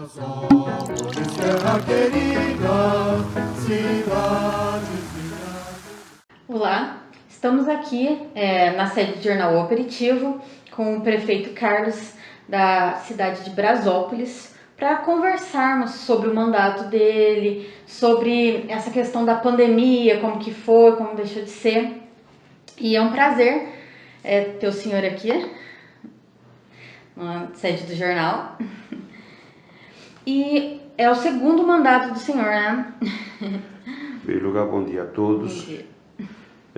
Somos terra querida, cidade. Olá, estamos aqui na sede do Jornal O Aperitivo com o prefeito Carlos da cidade de Brasópolis para conversarmos sobre o mandato dele, sobre essa questão da pandemia, como que foi, como deixou de ser. E é um prazer ter o senhor aqui na sede do jornal. E é o segundo mandato do senhor, né? Em primeiro lugar, bom dia a todos. Bom dia.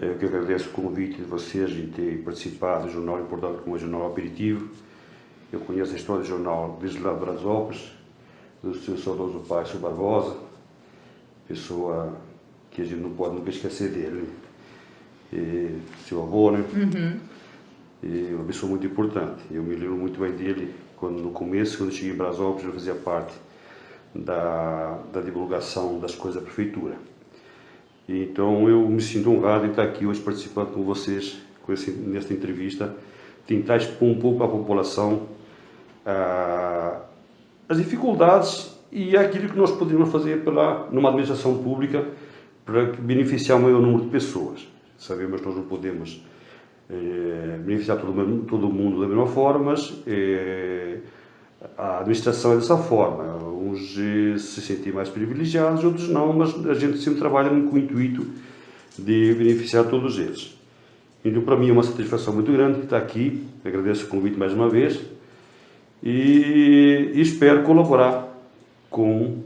Eu que agradeço o convite de vocês em ter participado do jornal importante como o Jornal Aperitivo. Eu conheço a história do jornal desde lá de Brasópolis, do seu saudoso pai, Sr. Barbosa, pessoa que a gente não pode nunca esquecer dele. E seu avô, né? E uma pessoa muito importante. Eu me lembro muito bem dele quando no começo, quando eu cheguei em Brasópolis, eu fazia parte da divulgação das coisas da prefeitura. Então eu me sinto honrado em estar aqui hoje participando com vocês nesta entrevista, tentar expor um pouco à população as dificuldades e aquilo que nós podemos fazer numa administração pública para beneficiar o maior número de pessoas. Sabemos que nós não podemos beneficiar todo mundo da mesma forma, mas a administração é dessa forma. Uns se sentem mais privilegiados, outros não, mas a gente sempre trabalha com o intuito de beneficiar todos eles. Então, para mim é uma satisfação muito grande estar aqui. Agradeço o convite mais uma vez e espero colaborar com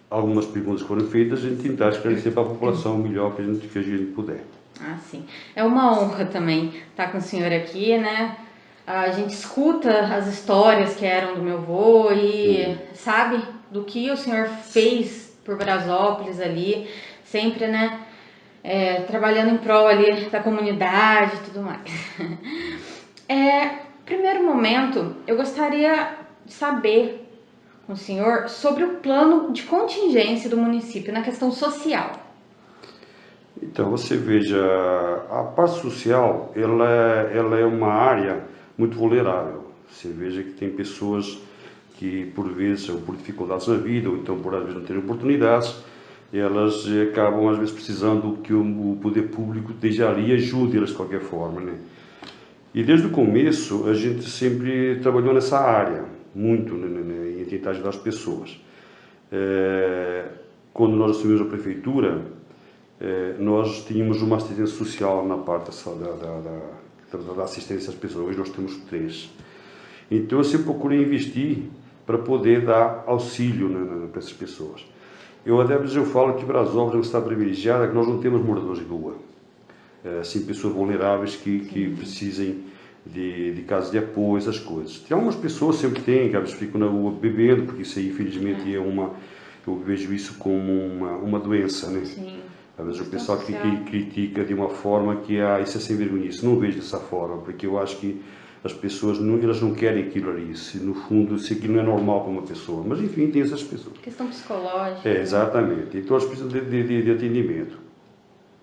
algumas perguntas que foram feitas e tentar esclarecer para a população o melhor que a gente puder. Ah, sim. É uma honra também estar com o senhor aqui, né? A gente escuta as histórias que eram do meu avô e sabe do que o senhor fez por Brasópolis ali, sempre, né? Trabalhando em prol ali da comunidade e tudo mais. Primeiro momento, eu gostaria de saber com o senhor sobre o plano de contingência do município na questão social. Então, você veja, a parte social, ela é uma área muito vulnerável. Você veja que tem pessoas que, por vezes, ou por dificuldades na vida, ou então por, às vezes, não terem oportunidades, elas acabam, às vezes, precisando que o poder público esteja ali e ajude elas de qualquer forma, né? E desde o começo, a gente sempre trabalhou nessa área, muito, né, em tentar ajudar as pessoas. Quando nós assumimos a prefeitura, nós tínhamos uma assistência social na parte da assistência às pessoas. Hoje nós temos 3. Então eu sempre procurei investir para poder dar auxílio, né, para essas pessoas. Até vezes eu falo que Brasópolis é uma cidade privilegiada, que nós não temos moradores de rua. Assim, pessoas vulneráveis que precisem de casas de apoio, essas coisas. Tem algumas pessoas, sempre tem, que às vezes ficam na rua bebendo, porque isso aí, infelizmente, eu vejo isso como uma doença, né? Sim. Às vezes o pessoal que critica de uma forma que isso é sem vergonha. Não vejo dessa forma, porque eu acho que as pessoas elas não querem aquilo ali. No fundo, se aquilo não é normal para uma pessoa. Mas enfim, tem essas pessoas. Questão psicológica. Exatamente. Então elas precisam de atendimento.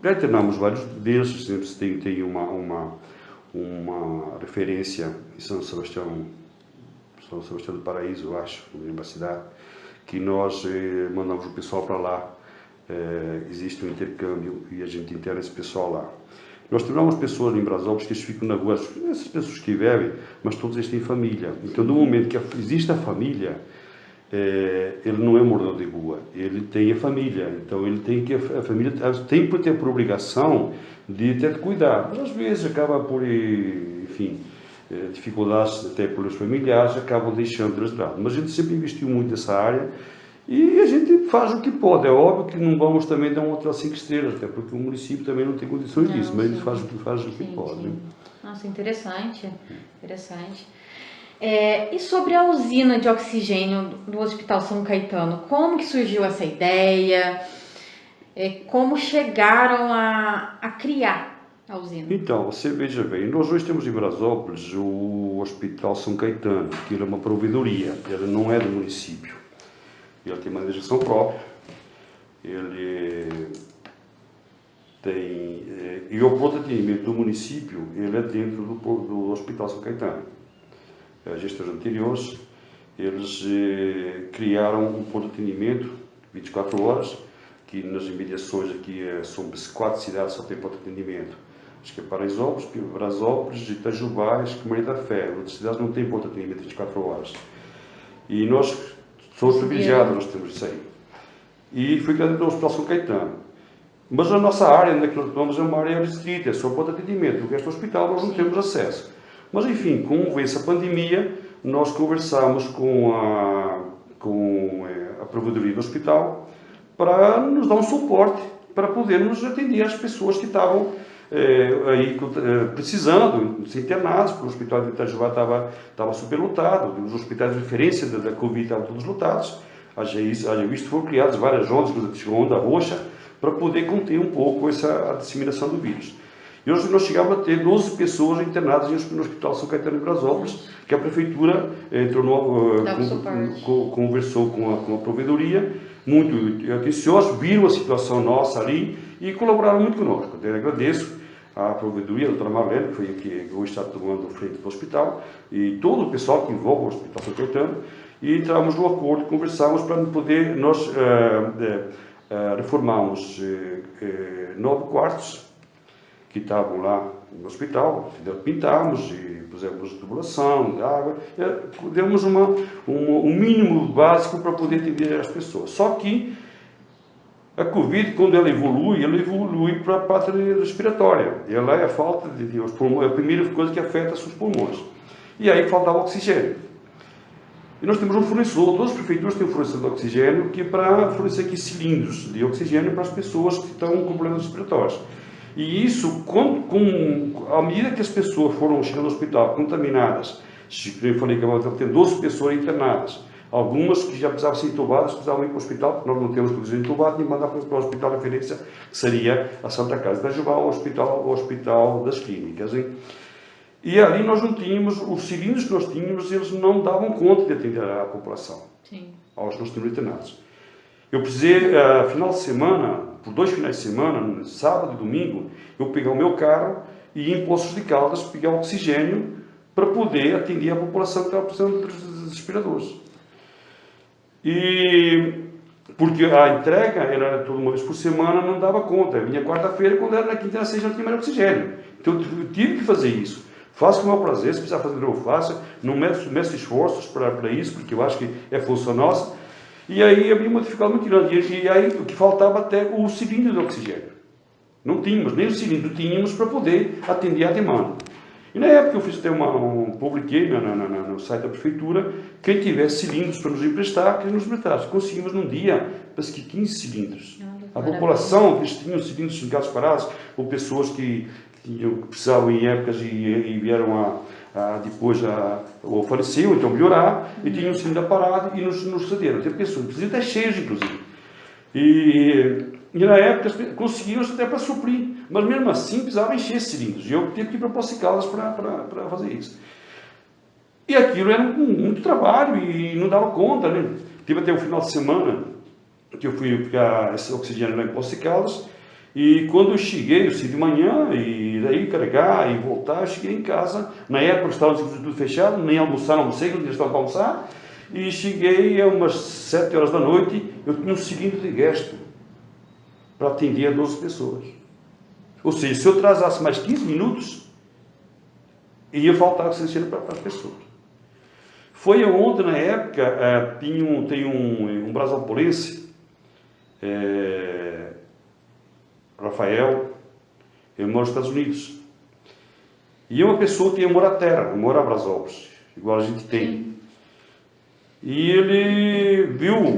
Já internamos vários deles, sempre tem uma referência em São Sebastião do Paraíso, eu acho, uma cidade, que nós mandamos o pessoal para lá. Existe um intercâmbio e a gente interna esse pessoal lá. Nós temos pessoas em Brasópolis que ficam na rua, essas pessoas que bebem, mas todos eles têm família. Então, no momento que existe a família, ele não é morador de rua, ele tem a família. Então, a família tem que ter por obrigação de ter cuidar. Mas, às vezes, acaba por, enfim, dificuldades até pelos familiares, acabam deixando eles de lado. Mas a gente sempre investiu muito nessa área. E a gente faz o que pode. É óbvio que não vamos também dar um hotel 5 estrelas, até porque o município também não tem condições disso, mas a gente faz o que pode. Sim. Nossa, interessante. E sobre a usina de oxigênio do Hospital São Caetano, como que surgiu essa ideia? Como chegaram a criar a usina? Então, você veja bem, nós hoje temos em Brasópolis o Hospital São Caetano, que ele é uma provedoria, ele não é do município. Ele tem uma legislação própria, ele tem... E o pronto atendimento do município, ele é dentro do Hospital São Caetano. Gestões anteriores, eles criaram um ponto de atendimento 24 horas, que nas imediações aqui são 4 cidades só têm ponto de atendimento. Acho que é Paraisópolis, Brasópolis, Itajubá e Maria da Fé. Outras cidades não têm ponto de atendimento 24 horas. E nós somos privilegiados, nós temos isso aí. E foi criado no Hospital São Caetano. Mas a nossa área, onde nós atuamos, é uma área restrita, é só ponto de atendimento. O resto do hospital nós não temos acesso. Mas enfim, como veio essa pandemia, nós conversamos com a provedoria do hospital para nos dar um suporte para podermos atender as pessoas que estavam aí precisando ser internados, porque o hospital de Itajubá estava superlotado, os hospitais de referência da Covid estavam todos lotados. Haja visto, foram criadas várias ondas, a onda roxa, para poder conter um pouco a disseminação do vírus. E hoje nós chegamos a ter 12 pessoas internadas no Hospital São Caetano de Brasópolis, que a Prefeitura conversou com a provedoria, muito atenciosos, viram a situação nossa ali e colaboraram muito conosco. Eu agradeço a provedoria, a doutora Marlene, que foi que hoje está tomando frente do hospital, e todo o pessoal que envolve o Hospital São Caetano, e entramos no acordo, conversamos para poder, nós reformarmos 9 quartos que estavam lá no hospital, pintamos e pusemos tubulação, água, demos um mínimo básico para poder atender as pessoas. Só que a Covid, quando ela evolui para a parte respiratória. Ela é a falta de os pulmões, é a primeira coisa que afeta os pulmões. E aí faltava oxigênio. E nós temos um fornecedor, todas as prefeituras têm um fornecedor de oxigênio, que é para fornecer aqui cilindros de oxigênio para as pessoas que estão com problemas respiratórios. E isso, à medida que as pessoas foram chegando ao hospital contaminadas, eu falei que tem 12 pessoas internadas, algumas que já precisavam ser entubadas, precisavam ir para o hospital, porque nós não temos oxigênio entubado, e mandar para o hospital de referência, que seria a Santa Casa de Itajubá, o hospital das clínicas. Hein? E ali nós não tínhamos, os cilindros que nós tínhamos, eles não davam conta de atender a população, aos nossos internados. Eu precisei, final de semana, por 2 finais de semana, sábado e domingo, eu pegar o meu carro e ir em Poços de Caldas, pegar oxigênio para poder atender a população que estava precisando de respiradores. E porque a entrega era toda uma vez por semana, não dava conta. Eu vinha quarta-feira, quando era na quinta e na sexta, não tinha mais oxigênio. Então eu tive que fazer isso. Faço com o meu prazer, se precisar fazer, eu faço. Não meço esforços para isso, porque eu acho que é função nossa. E aí havia uma dificuldade muito grande. E aí o que faltava até o cilindro de oxigênio. Não tínhamos, nem o cilindro tínhamos para poder atender a demanda. E na época eu fiz até publiquei no site da prefeitura, quem tivesse cilindros para nos emprestar, que nos emprestasse. Conseguimos num dia, parece que 15 cilindros. A população, que tinham cilindros ficados parados, ou pessoas que precisavam em épocas e vieram depois ou faleciam, então melhorar, e tinham um cilindro parado e nos cederam. Tem pessoas, inclusive até cheios, inclusive. E na época conseguiam até para suprir, mas mesmo assim precisavam encher esses cilindros. E eu tive que ir para Poços de Caldas para fazer isso. E aquilo era muito trabalho e não dava conta, né? Tive até o final de semana que eu fui pegar esse oxigênio lá em Poços de Caldas. E quando eu cheguei, eu saí de manhã, e daí carregar e voltar, eu cheguei em casa. Na época estava tudo fechado, nem almoçar, não almocei, não estava para almoçar. E cheguei a umas 7 horas da noite, eu tinha um cilindro de gasto para atender a 12 pessoas. Ou seja, se eu atrasasse mais 15 minutos, ia faltar oxigênio para as pessoas. Foi ontem, na época, tem um brasopolense, Rafael, ele mora nos Estados Unidos. E é uma pessoa que mora à terra, mora a Brasópolis, igual a gente tem. E ele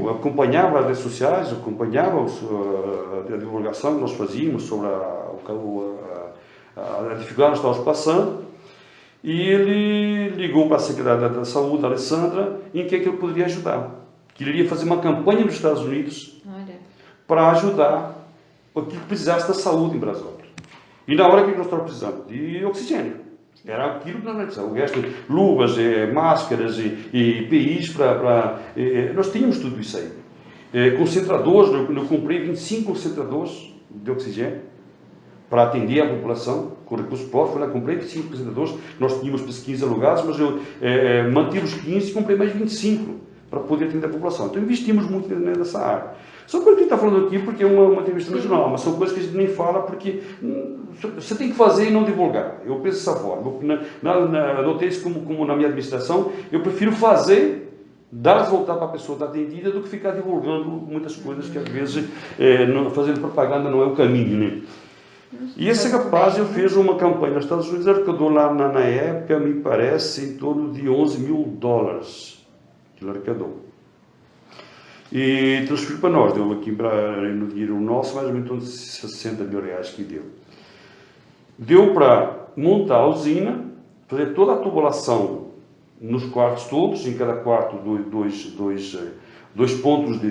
acompanhava as redes sociais, acompanhava a divulgação que nós fazíamos sobre a dificuldade que nós estávamos passando. E ele ligou para a secretária da Saúde, a Alessandra, em que ele poderia ajudar. Que ele iria fazer uma campanha nos Estados Unidos para ajudar o que precisasse da saúde em Brasópolis. E na hora que nós estávamos precisando de oxigênio. Era aquilo que nós precisávamos. O resto, luvas, máscaras e EPIs nós tínhamos tudo isso aí. Concentradores, eu comprei 25 concentradores de oxigênio para atender a população. com recursos próprios, fui lá, comprei 25 apresentadores, nós tínhamos 15 alugados, mas eu mantive os 15 e comprei mais 25 para poder atender a população. Então investimos muito nessa área. São coisas que a gente está falando aqui porque é uma entrevista no jornal, mas são coisas que a gente nem fala porque você tem que fazer e não divulgar. Eu penso dessa forma. Eu adotei isso como na minha administração, eu prefiro fazer, dar resultado para a pessoa estar atendida do que ficar divulgando muitas coisas que às vezes fazendo propaganda não é o caminho, né? E esse rapaz, eu fiz uma campanha nos Estados Unidos, arrecadou lá na época, me parece, em torno de $11 mil que ele arrecadou. E transferiu para nós, deu aqui no dinheiro nosso, mais ou menos uns 60 mil reais que deu. Deu para montar a usina, fazer toda a tubulação nos quartos todos, em cada quarto dois pontos de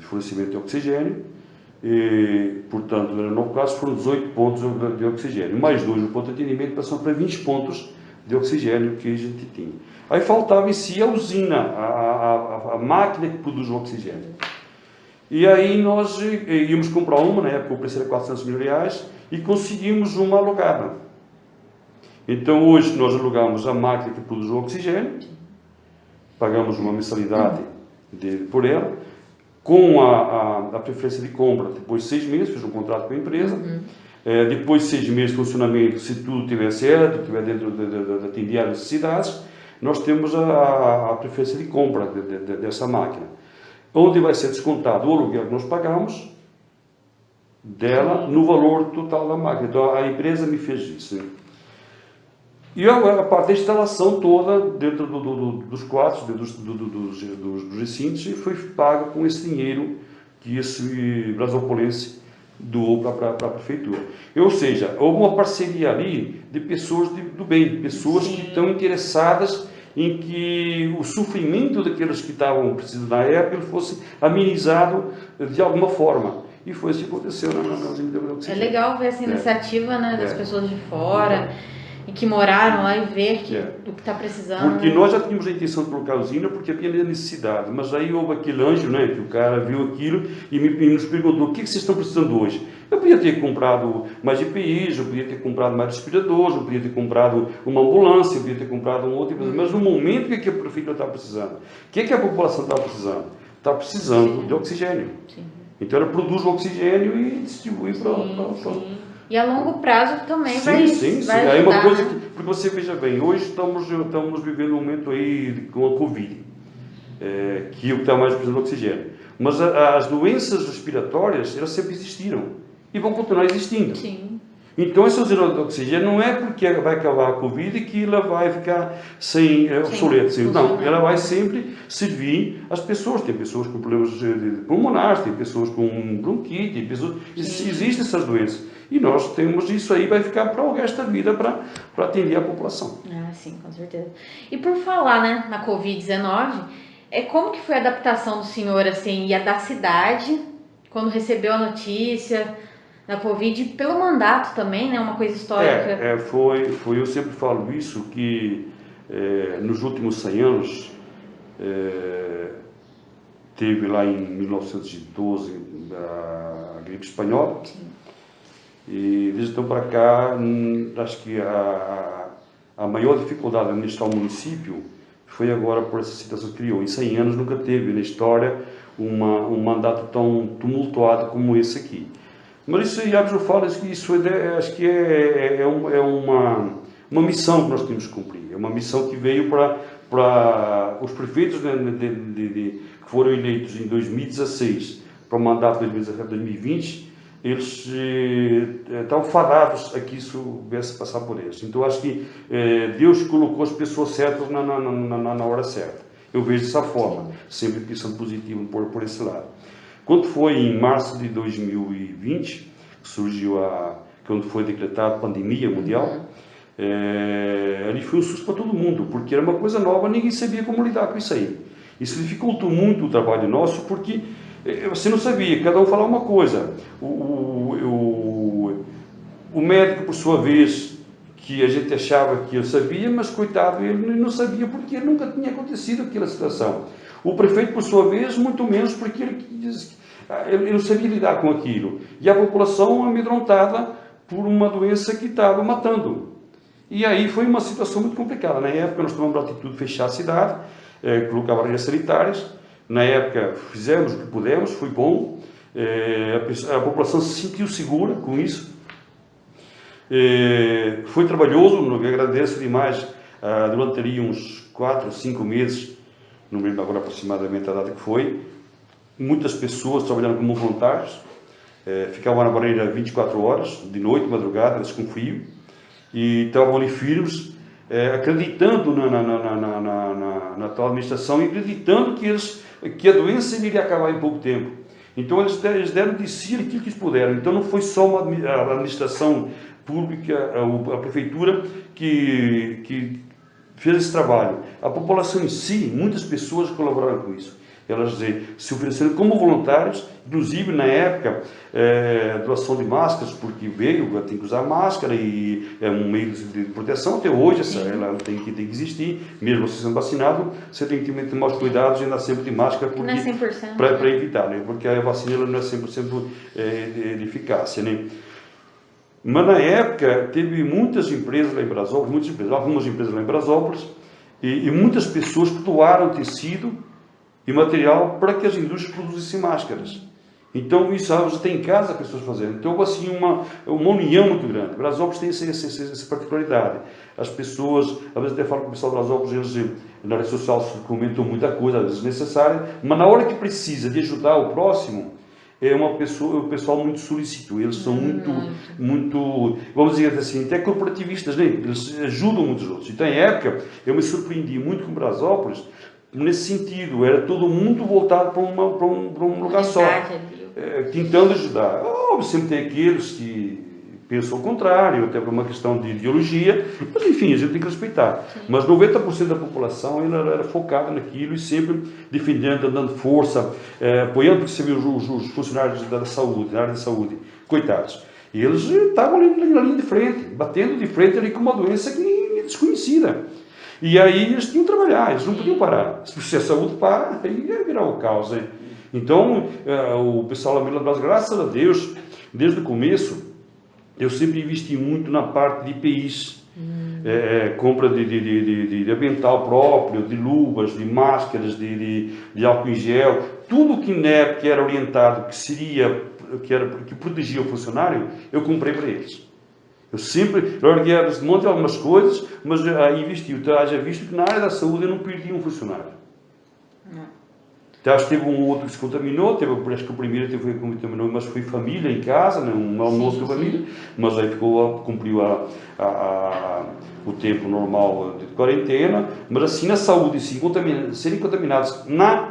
fornecimento de oxigênio. E, portanto, no caso foram 18 pontos de oxigênio, mais 2 no ponto de atendimento, passou para 20 pontos de oxigênio que a gente tinha. Aí faltava em si a usina, a máquina que produz o oxigênio. E aí nós íamos comprar uma, na época o preço era 400 mil reais, e conseguimos uma alugada. Então hoje nós alugamos a máquina que produz o oxigênio, pagamos uma mensalidade por ela, com a preferência de compra, depois de 6 meses, fiz um contrato com a empresa, depois de 6 meses de funcionamento, se tudo estiver certo, estiver dentro de atender às necessidades, nós temos a preferência de compra dessa máquina, onde vai ser descontado o aluguel que nós pagamos dela no valor total da máquina. Então a empresa me fez isso. E a parte da instalação toda dentro dos quartos, dos recintos, foi paga com esse dinheiro que esse brasopolense doou para a prefeitura. Ou seja, houve uma parceria ali de pessoas do bem, pessoas que estão interessadas em que o sofrimento daqueles que estavam precisando na época fosse amenizado de alguma forma. E foi isso que aconteceu na usina de oxigênio. É legal ver essa iniciativa, né, das pessoas de fora. E que moraram lá e ver o que está precisando. Porque nós já tínhamos a intenção de colocar a usina porque havia necessidade, mas aí houve aquele anjo, né, que o cara viu aquilo e nos perguntou: o que vocês estão precisando hoje? Eu podia ter comprado mais EPIs, eu podia ter comprado mais respiradores, eu podia ter comprado uma ambulância, eu podia ter comprado um outro, mas no momento que a prefeitura estava precisando, o que a população estava precisando? Estava precisando de oxigênio. Sim. Então ela produz o oxigênio e distribui para E a longo prazo também vai ajudar. Aí uma coisa porque você veja bem, hoje estamos vivendo um momento aí com a Covid, que é o que está mais precisando de oxigênio. Mas as doenças respiratórias, elas sempre existiram e vão continuar existindo. Sim. Então essa usina de oxigênio não é porque vai acabar a Covid que ela vai ficar obsoleta. Não, ela vai sempre servir as pessoas. Tem pessoas com problemas pulmonares, tem pessoas com bronquite, existem essas doenças. E nós temos isso aí, vai ficar para o resto da vida para atender a população. Ah, sim, com certeza. E por falar, né, na Covid-19, como que foi a adaptação do senhor, assim, e a da cidade, quando recebeu a notícia da Covid, pelo mandato também, né, uma coisa histórica? Eu sempre falo isso, que nos últimos 100 anos, teve lá em 1912 a gripe espanhola. Sim. E desde então para cá, acho que a maior dificuldade de administrar o município foi agora por essa situação que criou. Em 100 anos nunca teve na história um mandato tão tumultuado como esse aqui. Mas isso, eu falo que isso acho que é uma missão que nós temos que cumprir. É uma missão que veio para os prefeitos que foram eleitos em 2016 para o mandato de 2017-2020. Eles estão fadados a que isso viesse passar por eles. Então, acho que Deus colocou as pessoas certas na hora certa. Eu vejo dessa forma, sempre pensando positivo por esse lado. Quando foi em março de 2020, quando foi decretada a pandemia mundial, ali foi um susto para todo mundo, porque era uma coisa nova, ninguém sabia como lidar com isso aí. Isso dificultou muito o trabalho nosso, porque você não sabia, cada um falava uma coisa. O médico, por sua vez, que a gente achava que ele sabia, mas coitado, ele não sabia porque nunca tinha acontecido aquela situação. O prefeito, por sua vez, muito menos, porque ele ele não sabia lidar com aquilo. E a população amedrontada por uma doença que estava matando. E aí foi uma situação muito complicada. Na época nós tomamos a atitude de fechar a cidade, colocar barreiras sanitárias. Na época fizemos o que pudemos, foi bom. A população se sentiu segura com isso. Foi trabalhoso, eu agradeço demais. Durante ali uns 4 ou 5 meses, não me lembro agora aproximadamente a data que foi, muitas pessoas trabalhando como voluntários, ficavam na barreira 24 horas, de noite, madrugada, eles com frio, e estavam ali firmes, acreditando na tal administração e acreditando que a doença iria acabar em pouco tempo. Então eles deram de si aquilo que eles puderam. Então não foi só a administração pública, a prefeitura que fez esse trabalho. A população em si, muitas pessoas colaboraram com isso. Elas se ofereceram como voluntários, inclusive na época, doação de máscaras, porque tem que usar máscara e é um meio de proteção. Até hoje, ela tem que existir, mesmo você sendo vacinado, você tem que ter mais cuidados e andar sempre de máscara não é 100%, para evitar, né? Porque a vacina ela não é 100% de eficácia, né? Mas na época teve muitas empresas lá em Brasópolis, algumas empresas lá em Brasópolis, e muitas pessoas que doaram tecido e material para que as indústrias produzissem máscaras. Então, isso você tem em casa pessoas fazendo. Então, assim, uma união muito grande. Brasópolis tem essa particularidade. As pessoas, às vezes até falo com o pessoal de Brasópolis, eles na rede social comentam muita coisa, às vezes necessária, mas na hora que precisa de ajudar o próximo, o pessoal muito solícito, eles são muito, vamos dizer assim, até corporativistas, né? Eles ajudam muitos outros. Então, em época, eu me surpreendi muito com Brasópolis, nesse sentido, era todo mundo voltado para um lugar só, tentando ajudar. Óbvio, sempre tem aqueles que pensam o contrário, até por uma questão de ideologia, mas enfim, a gente tem que respeitar. Sim. Mas 90% da população era focada naquilo e sempre defendendo, dando força, apoiando, porque você viu os funcionários da saúde, na área da saúde, coitados. E eles estavam ali na linha de frente, batendo de frente ali com uma doença que desconhecida. E aí eles tinham que trabalhar, eles não podiam parar. Se a saúde para, aí ia virar o caos. Né? Então, o pessoal lá do Brasil, graças a Deus, desde o começo, eu sempre investi muito na parte de EPIs. Compra de avental próprio, de luvas, de máscaras, de álcool em gel. Tudo que era orientado, que protegia o funcionário, eu comprei para eles. Eu sempre larguei de mão de algumas coisas, mas investi. Já visto que na área da saúde eu não perdi um funcionário. Acho que teve um outro que se contaminou, acho que o primeiro foi que contaminou, mas foi família em casa, né, um almoço com a família, mas aí cumpriu o tempo normal de quarentena, mas assim na saúde, sim, serem contaminados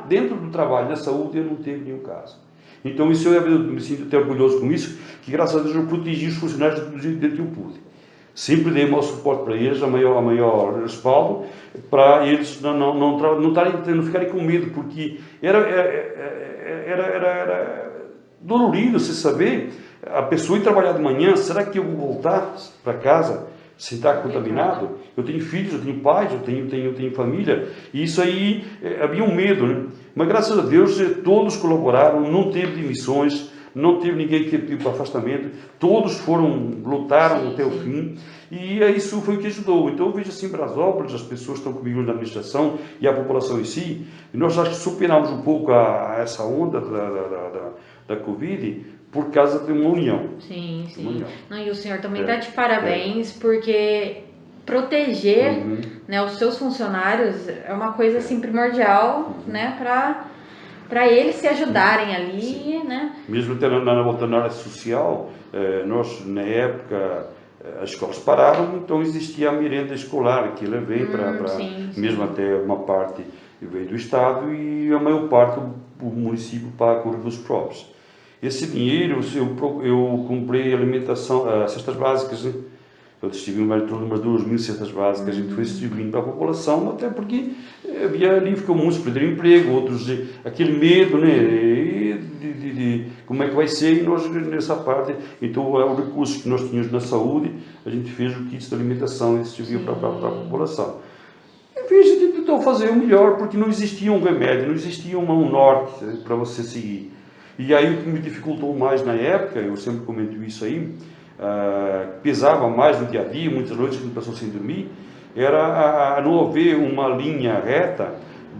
dentro do trabalho da saúde, eu não teve nenhum caso. Então isso eu me sinto até orgulhoso com isso, que graças a Deus eu protegi os funcionários do jeito que eu pude. Sempre dei o maior suporte para eles, a maior respaldo, para eles não ficarem com medo, porque era dolorido você saber, a pessoa ir trabalhar de manhã, será que eu vou voltar para casa sem estar contaminado? Eu tenho filhos, eu tenho pais, eu tenho família, e isso aí havia um medo, né? Mas graças a Deus todos colaboraram, não teve demissões, não teve ninguém que pediu para afastamento, todos lutaram até o fim, e isso foi o que ajudou. Então eu vejo assim, Brasópolis, as pessoas estão comigo na administração e a população em si, e nós acho que superamos um pouco essa onda da Covid por causa de uma união. Sim. Não, e o senhor também está de parabéns, porque proteger né, os seus funcionários é uma coisa assim primordial, né, para eles se ajudarem ali, né? Mesmo até voltando na área social, nós na época as escolas pararam, então existia a merenda escolar, que ela vem mesmo até uma parte veio do Estado e a maior parte o município paga com recursos próprios. Esse dinheiro, eu comprei alimentação, cestas básicas, né? Eu distribuí mais de umas 2.000 cestas básicas, a gente foi distribuindo para a população, até porque havia ali, ficou muitos perderam emprego, outros aquele medo, né, de como é que vai ser, e nós nessa parte, então o recurso que nós tínhamos na saúde, a gente fez o kit de alimentação e distribuiu para a população. Enfim, a gente tentou fazer o melhor, porque não existia um remédio, não existia um norte para você seguir. E aí o que me dificultou mais na época, eu sempre comento isso aí, pesava mais no dia a dia, muitas noites que a gente passou sem dormir, era a não haver uma linha reta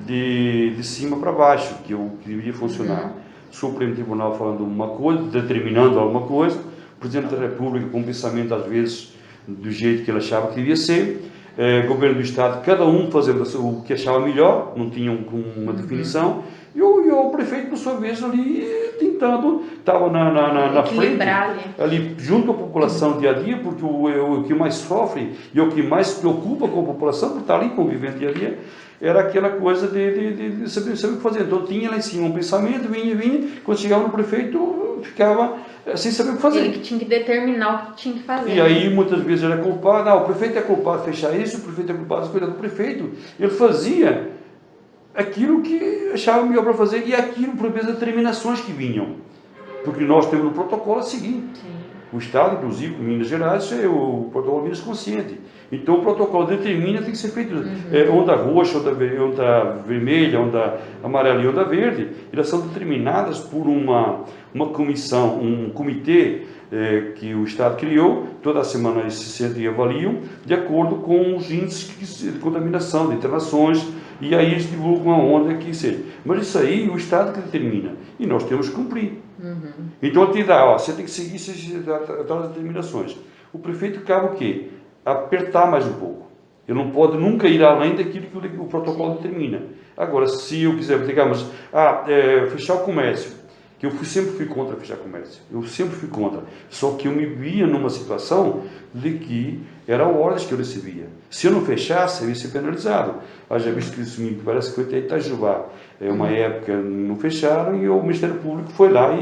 de cima para baixo, que deveria funcionar. Supremo Tribunal falando uma coisa, determinando alguma coisa, o Presidente da República com um pensamento às vezes do jeito que ele achava que devia ser, Governo do Estado, cada um fazendo o que achava melhor, não tinham uma definição, e o prefeito, por sua vez, ali tentando, estava na frente, ali junto com a população dia a dia, porque o que mais sofre e o que mais se preocupa com a população, por estar ali convivendo dia a dia, era aquela coisa de saber o que fazer. Então tinha lá em cima um pensamento, vinha, quando chegava no prefeito, ficava sem saber o que fazer. Ele que tinha que determinar o que tinha que fazer. E aí muitas vezes era culpado, o prefeito é culpado de fechar isso, o prefeito é culpado de cuidar do prefeito. Ele fazia aquilo que achava melhor para fazer e aquilo por vezes determinações que vinham. Porque nós temos um protocolo a seguir. Sim. O Estado, inclusive, em Minas Gerais, é o protocolo Minas Consciente. Então o protocolo determina, tem que ser feito onda roxa, onda vermelha, onda amarela e onda verde. Elas são determinadas por uma comissão, um comitê que o Estado criou. Toda semana eles se sentem e avaliam de acordo com os índices de contaminação, de internações, e aí eles divulgam a onda que seja. Mas isso aí o Estado que determina e nós temos que cumprir. Então ele te dá, você tem que seguir as determinações. O prefeito cabe o quê? Apertar mais um pouco. Ele não pode nunca ir além daquilo que o protocolo determina. Agora, se eu quiser, digamos, fechar o comércio, que sempre fui contra fechar comércio, eu sempre fui contra, só que eu me via numa situação de que eram ordens que eu recebia. Se eu não fechasse, eu ia ser penalizado. Já visto que isso me parece que foi até Itajubá. Uma época não fecharam e o Ministério Público foi lá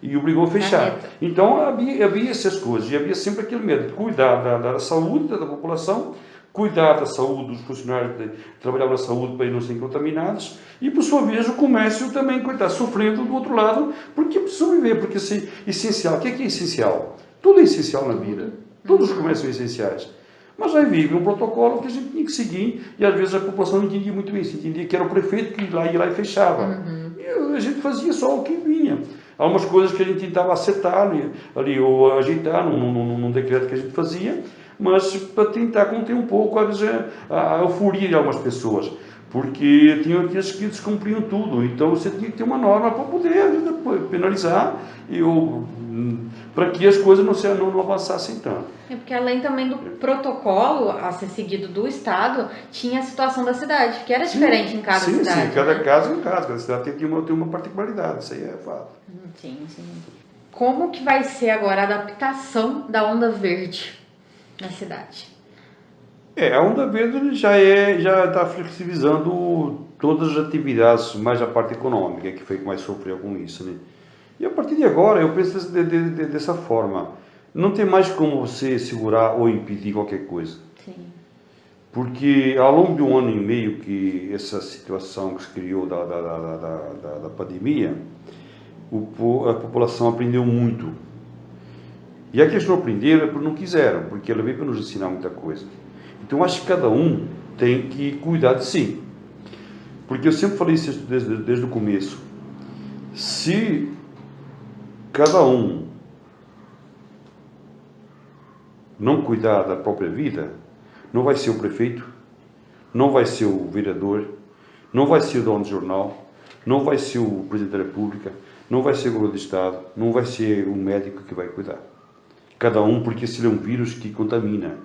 e obrigou a fechar. Então havia essas coisas, e havia sempre aquele medo de cuidar da saúde da população, cuidar da saúde dos funcionários que trabalhavam na saúde para não serem contaminados, e por sua vez o comércio também está sofrendo do outro lado, porque precisa sobreviver, porque é essencial. O que é essencial? Tudo é essencial na vida, todos os comércios são essenciais. Mas aí vive um protocolo que a gente tinha que seguir, e às vezes a população não entendia muito bem, se entendia que era o prefeito que ia lá e fechava. E a gente fazia só o que vinha. Há umas coisas que a gente tentava acertar ali ou ajeitar num decreto que a gente fazia, mas para tentar conter um pouco a euforia de algumas pessoas, porque tinham aqueles que descumpriam tudo. Então você tinha que ter uma norma para poder penalizar para que as coisas não avançassem tanto. Porque além também do protocolo a ser seguido do Estado, tinha a situação da cidade, que era diferente em cada cidade. Sim, cada caso é um caso, cada cidade tem uma particularidade, isso aí é fato. Sim. Como que vai ser agora a adaptação da onda verde na cidade? A onda verde já está flexibilizando todas as atividades, mais a parte econômica, que foi que mais sofreu com isso, né? E a partir de agora, eu penso dessa forma. Não tem mais como você segurar ou impedir qualquer coisa. Sim. Porque ao longo de 1 ano e meio que essa situação que se criou da pandemia, a população aprendeu muito. E aqueles que não aprenderam é porque não quiseram, porque ela veio para nos ensinar muita coisa. Então acho que cada um tem que cuidar de si. Porque eu sempre falei isso desde o começo. Se cada um não cuidar da própria vida, não vai ser o prefeito, não vai ser o vereador, não vai ser o dono do jornal, não vai ser o presidente da República, não vai ser o governo do Estado, não vai ser o médico que vai cuidar. Cada um, porque esse é um vírus que contamina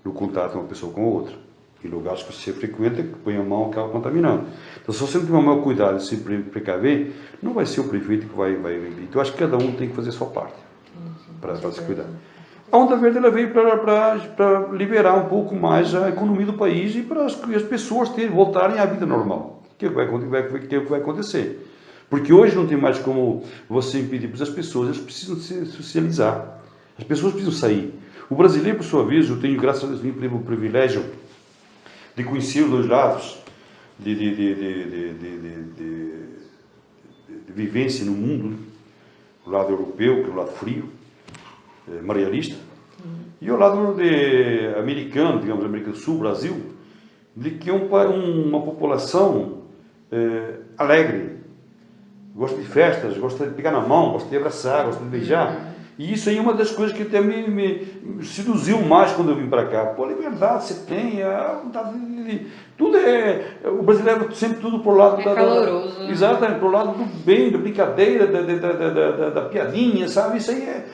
no contato de uma pessoa com a outra. Em lugares que você frequenta, que põe a mão, acaba contaminando. Então, se você não tiver o maior cuidado e se precaver, não vai ser o prefeito que vai vir. Então, acho que cada um tem que fazer a sua parte para se cuidar. A onda verde ela veio para liberar um pouco mais a economia do país e para as pessoas voltarem à vida normal. O que vai acontecer? Porque hoje não tem mais como você impedir, porque as pessoas elas precisam se socializar. As pessoas precisam sair. O brasileiro, por sua vez, eu tenho, graças a Deus, o privilégio de conhecer os dois lados de vivência no mundo, o lado europeu, que é o lado frio, materialista, e o lado americano, digamos, América do Sul, Brasil, de que é uma população alegre. gosta de festas, gosta de pegar na mão, gosta de abraçar, gosta de beijar. E isso aí é uma das coisas que até me seduziu mais quando eu vim para cá. Pô, liberdade você tem, a vontade tudo o brasileiro sempre tudo pro lado caloroso. Exatamente, pro lado do bem, da brincadeira, da piadinha, sabe? Isso aí é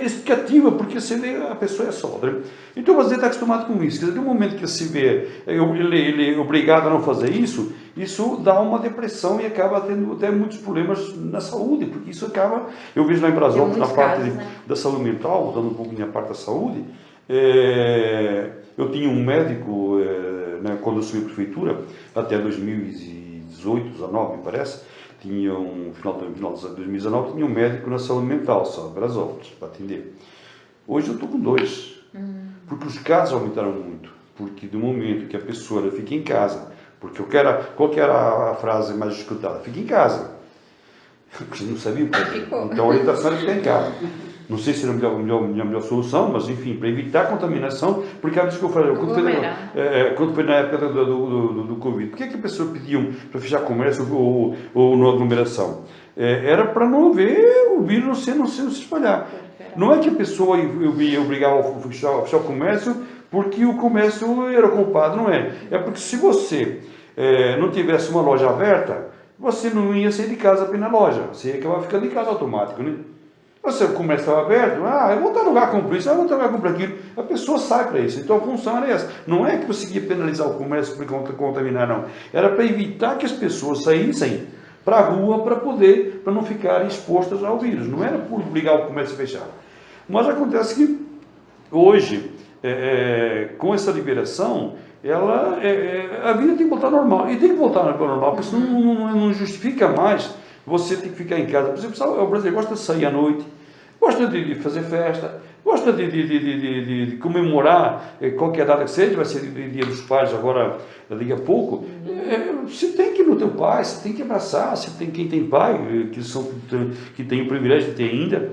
explicativa, porque você vê a pessoa é sóbria. Então o brasileiro está acostumado com isso. Quer dizer, no momento que se vê ele é obrigado a não fazer isso, isso dá uma depressão e acaba tendo até muitos problemas na saúde, porque isso acaba, eu vejo lá em Brasópolis, na parte da saúde mental, dando um pouco minha parte da saúde, eu tinha um médico, quando eu subi à prefeitura, até 2018, 2019, me parece, tinha final de 2019, tinha um médico na saúde mental, só em Brasópolis, para atender. Hoje eu estou com 2, porque os casos aumentaram muito, porque do momento que a pessoa fica em casa, porque qual que era a frase mais escutada? Fica em casa. Você não sabia o que. Então a orientação é ficar em casa. Não sei se era a melhor solução, mas enfim, para evitar a contaminação, porque a vez que eu falei, quando foi na época do Covid, por que a pessoa pediam para fechar comércio ou na aglomeração? Era para não haver o vírus não se espalhar. Não é que a pessoa obrigava a fechar o comércio porque o comércio era culpado, não é. É porque se você não tivesse uma loja aberta, você não ia sair de casa para ir na loja, você ia acabar ficando em casa automático, né? Você, o comércio estava aberto, eu vou estar no lugar comprar isso, eu vou estar no lugar comprar aquilo. A pessoa sai para isso. Então a função era essa. Não é que você ia penalizar o comércio por contaminar, não. Era para evitar que as pessoas saíssem para a rua para não ficarem expostas ao vírus. Não era por obrigar o comércio a fechar. Mas acontece que hoje, com essa liberação, a vida tem que voltar normal. E tem que voltar normal, porque senão não justifica mais você ter que ficar em casa. Por exemplo, o brasileiro gosta de sair à noite, gosta de fazer festa, gosta de comemorar qualquer data que seja, vai ser Dia dos Pais agora, daqui a pouco. Você tem que ir no teu pai, você tem que abraçar, quem tem pai, que tem o privilégio de ter ainda,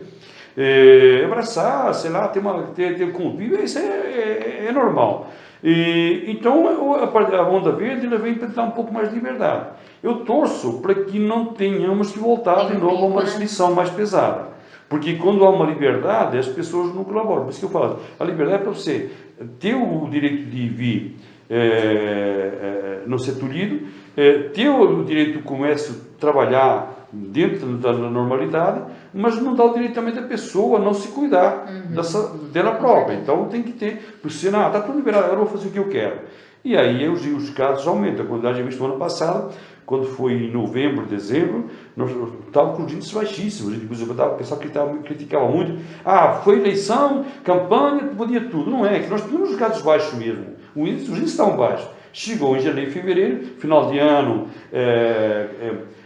abraçar, sei lá, ter convívio, isso é normal. Então a onda verde vem para dar um pouco mais de liberdade. Eu torço para que não tenhamos que voltar de novo a uma restrição mais pesada, porque quando há uma liberdade as pessoas não colaboram. Por isso que eu falo, a liberdade é para você ter o direito de vir não ser tolhido, ter o direito do comércio trabalhar dentro da normalidade, mas não dá o direito também da pessoa não se cuidar dela própria. Então tem que ter, porque senão, está tudo liberado, agora eu vou fazer o que eu quero. E aí os casos aumentam. A quantidade de visto no ano passado, quando foi em novembro, dezembro, nós estávamos com os índices baixíssimos. O pessoal criticava muito. Foi eleição, campanha, podia tudo. Não é, que nós tínhamos os casos baixos mesmo. Os índices estavam baixos. Chegou em janeiro e fevereiro, final de ano,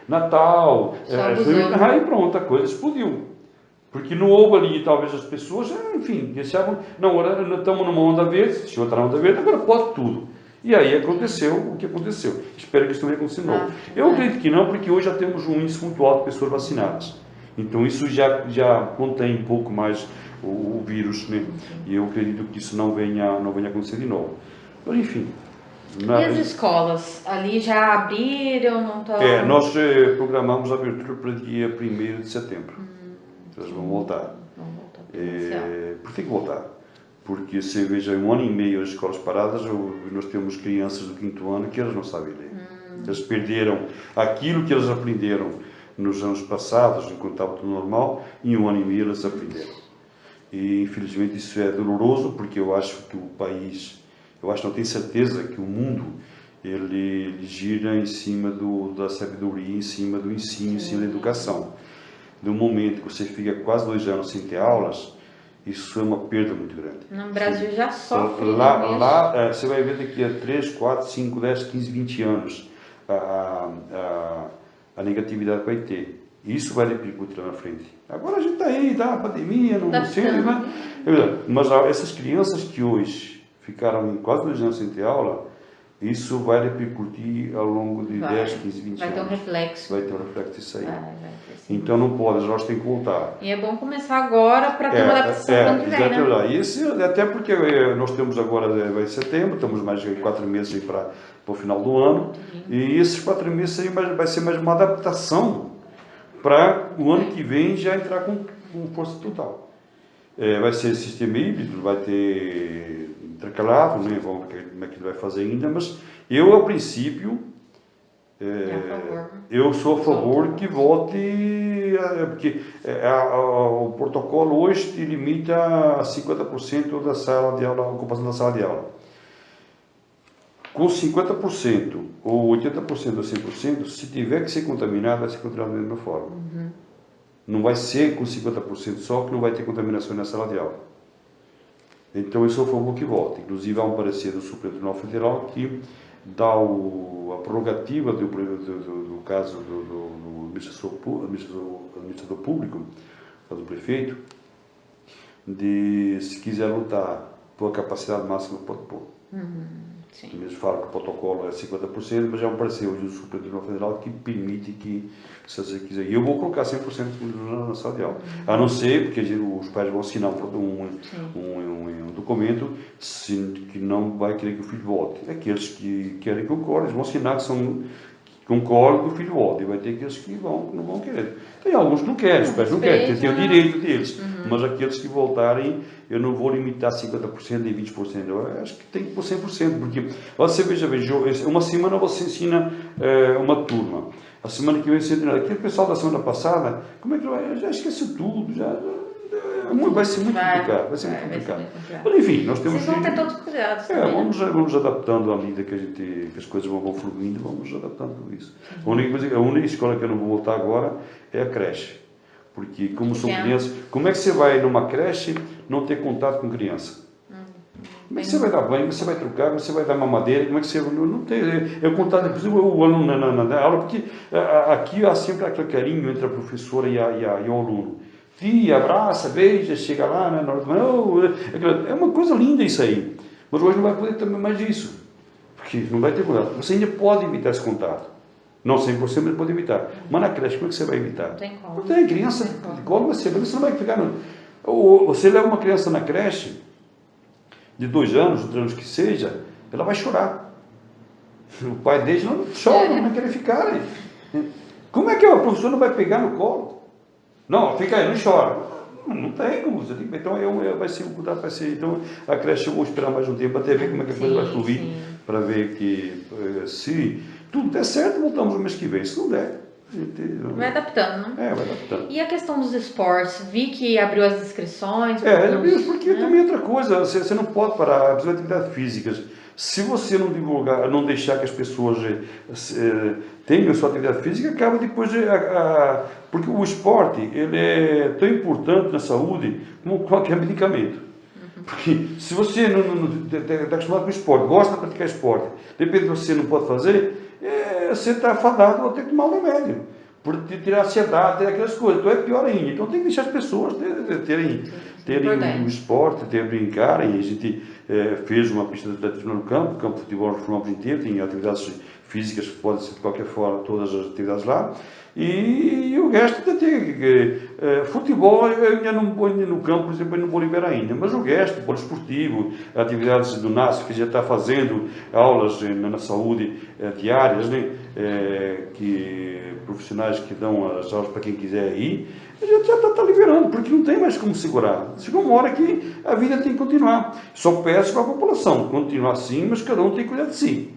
Natal, aí pronto, a coisa explodiu. Porque não houve ali, talvez as pessoas, enfim, deixavam, não, agora estamos numa onda verde, se outra onda verde, agora pode tudo. E aí aconteceu o que aconteceu. Espero que isso não venha acontecer de novo. Eu acredito que não, porque hoje já temos um índice muito alto de pessoas vacinadas. Então isso já contém um pouco mais o vírus, né? E eu acredito que isso não venha acontecer de novo. Mas enfim. E as escolas? Ali já abriram? Não estão... Nós programamos a abertura para dia 1º de setembro. Elas vão voltar. Porque tem que voltar. Porque se veja, 1 ano e meio as escolas paradas, nós temos crianças do 5º ano que elas não sabem ler. Eles perderam aquilo que eles aprenderam nos anos passados, enquanto estava tudo normal, em 1 ano e meio eles aprenderam. E infelizmente isso é doloroso, porque eu acho que o país... não tenho certeza que o mundo ele gira em cima da sabedoria, em cima do ensino, em cima da educação. No momento que você fica quase 2 anos sem ter aulas, isso é uma perda muito grande. No Brasil já sofre. Lá você vai ver daqui a 3, 4, 5, 10, 15, 20 anos a negatividade que vai ter. Isso vai repercutir lá na frente. Agora a gente está aí, a pandemia, não sei, né? Mas essas crianças que hoje ficaram quase 2 anos sem ter aula, isso vai repercutir ao longo de 10, 15, 20 anos. Vai ter um reflexo. Vai ter um reflexo disso aí. Então não pode, nós temos que voltar. E é bom começar agora para ter uma adaptação para o ano que vem, né? Até porque nós temos agora, vai setembro, estamos mais de 4 meses para o final do ano. E esses 4 meses vai ser mais uma adaptação para o ano que vem já entrar com força total. Vai ser sistema híbrido, vai ter intercalado, né? Vamos ver como é que ele vai fazer ainda, mas eu, a princípio, eu sou a favor que volte, porque o protocolo hoje te limita a 50% da sala de aula, a ocupação da sala de aula. Com 50% ou 80% ou 100%, se tiver que ser contaminado, vai ser contaminado da mesma forma. Não vai ser com 50% só que não vai ter contaminação na sala de aula. Então eu sou a favor que volte. Inclusive há um parecer do Supremo Tribunal Federal que dá a prerrogativa do caso do administrador público, do prefeito, de se quiser lutar pela capacidade máxima pode pôr. Sim. Eles falam que o protocolo é 50%, mas é um parecer hoje do Supremo Tribunal Federal que permite que, se você quiser, e eu vou colocar 100% na sala de aula. A não ser, porque os pais vão assinar um documento que não vai querer que o filho volte. Aqueles que querem que concordem, eles vão assinar que concordam que o filho volte. E vai ter aqueles que não vão querer. Tem alguns que não querem, os pais não querem, têm o direito deles. Mas aqueles que voltarem, eu não vou limitar 50% nem 20%, eu acho que tem que pôr 100%, porque você veja bem, uma semana você ensina uma turma, a semana que vem você ensina aquele pessoal da semana passada, como é que vai? Já esqueceu tudo, vai ser muito complicado, vai ser muito complicado. Mas enfim, nós temos Vocês vão ter todos os cuidados também, vamos adaptando à medida que as coisas vão fluindo, vamos adaptando tudo isso. A única escola que eu não vou voltar agora é a creche. Porque como são crianças, como é que você vai numa creche não ter contato com criança? Como é que você vai dar banho, como você vai trocar, como você vai dar mamadeira, como é que você não tem, eu contato, inclusive o aluno na aula, porque aqui há sempre aquele carinho entre a professora e o aluno. Tia, abraça, beija, chega lá, né, é uma coisa linda isso aí. Mas hoje não vai poder ter mais isso, porque não vai ter contato. Você ainda pode evitar esse contato. Não 100%, mas pode evitar. Mas na creche, como é que você vai evitar? Não tem como. Não tem, criança de colo, você não vai ficar... Você leva uma criança na creche, de 2 anos, 3 anos que seja, ela vai chorar. O pai dele não chora, não vai querer ficar aí. Como é que a professora não vai pegar no colo? Não, fica aí, não chora. Não tem como, você tem que... Então vai ser o cuidado, vai ser... Então a creche eu vou esperar mais um tempo até ver como é que a coisa vai fluir, para ver que se tudo der certo, voltamos no mês que vem. Se não der, a gente... Vai adaptando, né? Vai adaptando. E a questão dos esportes? Vi que abriu as inscrições. Porque também outra coisa, você não pode parar, precisa de atividades físicas. Se você não divulgar, não deixar que as pessoas tenham a sua atividade física, acaba depois... porque o esporte, ele é tão importante na saúde como qualquer medicamento. Porque se você não está acostumado com o esporte, gosta de praticar esporte, depende de você não pode fazer, você está fadado a ter que tomar um remédio, por tirar a ansiedade, ter aquelas coisas. Então é pior ainda. Então tem que deixar as pessoas terem o esporte, brincarem. A gente fez uma pista de atletismo no campo de futebol nós formamos inteiro, tem atividades físicas que podem ser de qualquer forma, todas as atividades lá. E o resto tem futebol, eu ainda não vou no campo, por exemplo, eu não vou liberar ainda, mas o resto, poliesportivo, atividades do NASF, que já está fazendo aulas na saúde diárias, né, que profissionais que dão as aulas para quem quiser ir, já está liberando, porque não tem mais como segurar. Chegou uma hora que a vida tem que continuar. Só peço para a população continuar assim, mas cada um tem que cuidar de si.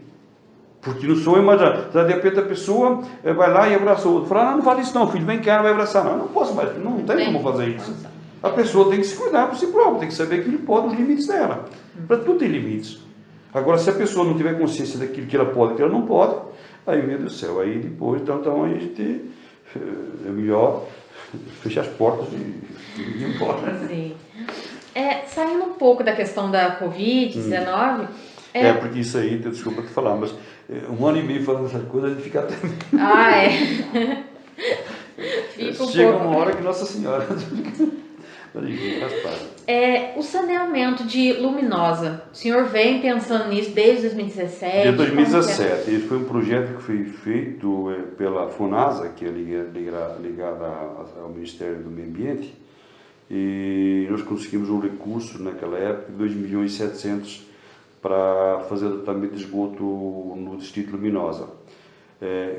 Porque não sou eu, mas de repente a pessoa vai lá e abraça o outro. Fala, não fala isso não, filho, vem cá, vai abraçar. Não posso mais, não tem como fazer isso. A pessoa tem que se cuidar por si própria, tem que saber que ele pode, os limites dela. Para tudo tem limites. Agora, se a pessoa não tiver consciência daquilo que ela pode e que ela não pode, aí, meu Deus do céu, aí depois, então aí a gente é melhor fechar as portas e ir embora. Sim. Saindo um pouco da questão da Covid-19... porque isso aí, desculpa te falar, mas 1 ano e meio falando essas coisas, a gente fica até... Fica Chega uma hora que Nossa Senhora... O saneamento de Luminosa, o senhor vem pensando nisso desde 2017? Desde 2017. Esse foi um projeto que foi feito pela FUNASA, que é ligada ao Ministério do Meio Ambiente, e nós conseguimos um recurso naquela época de 2.700.000 para fazer o tratamento de esgoto no distrito Luminosa.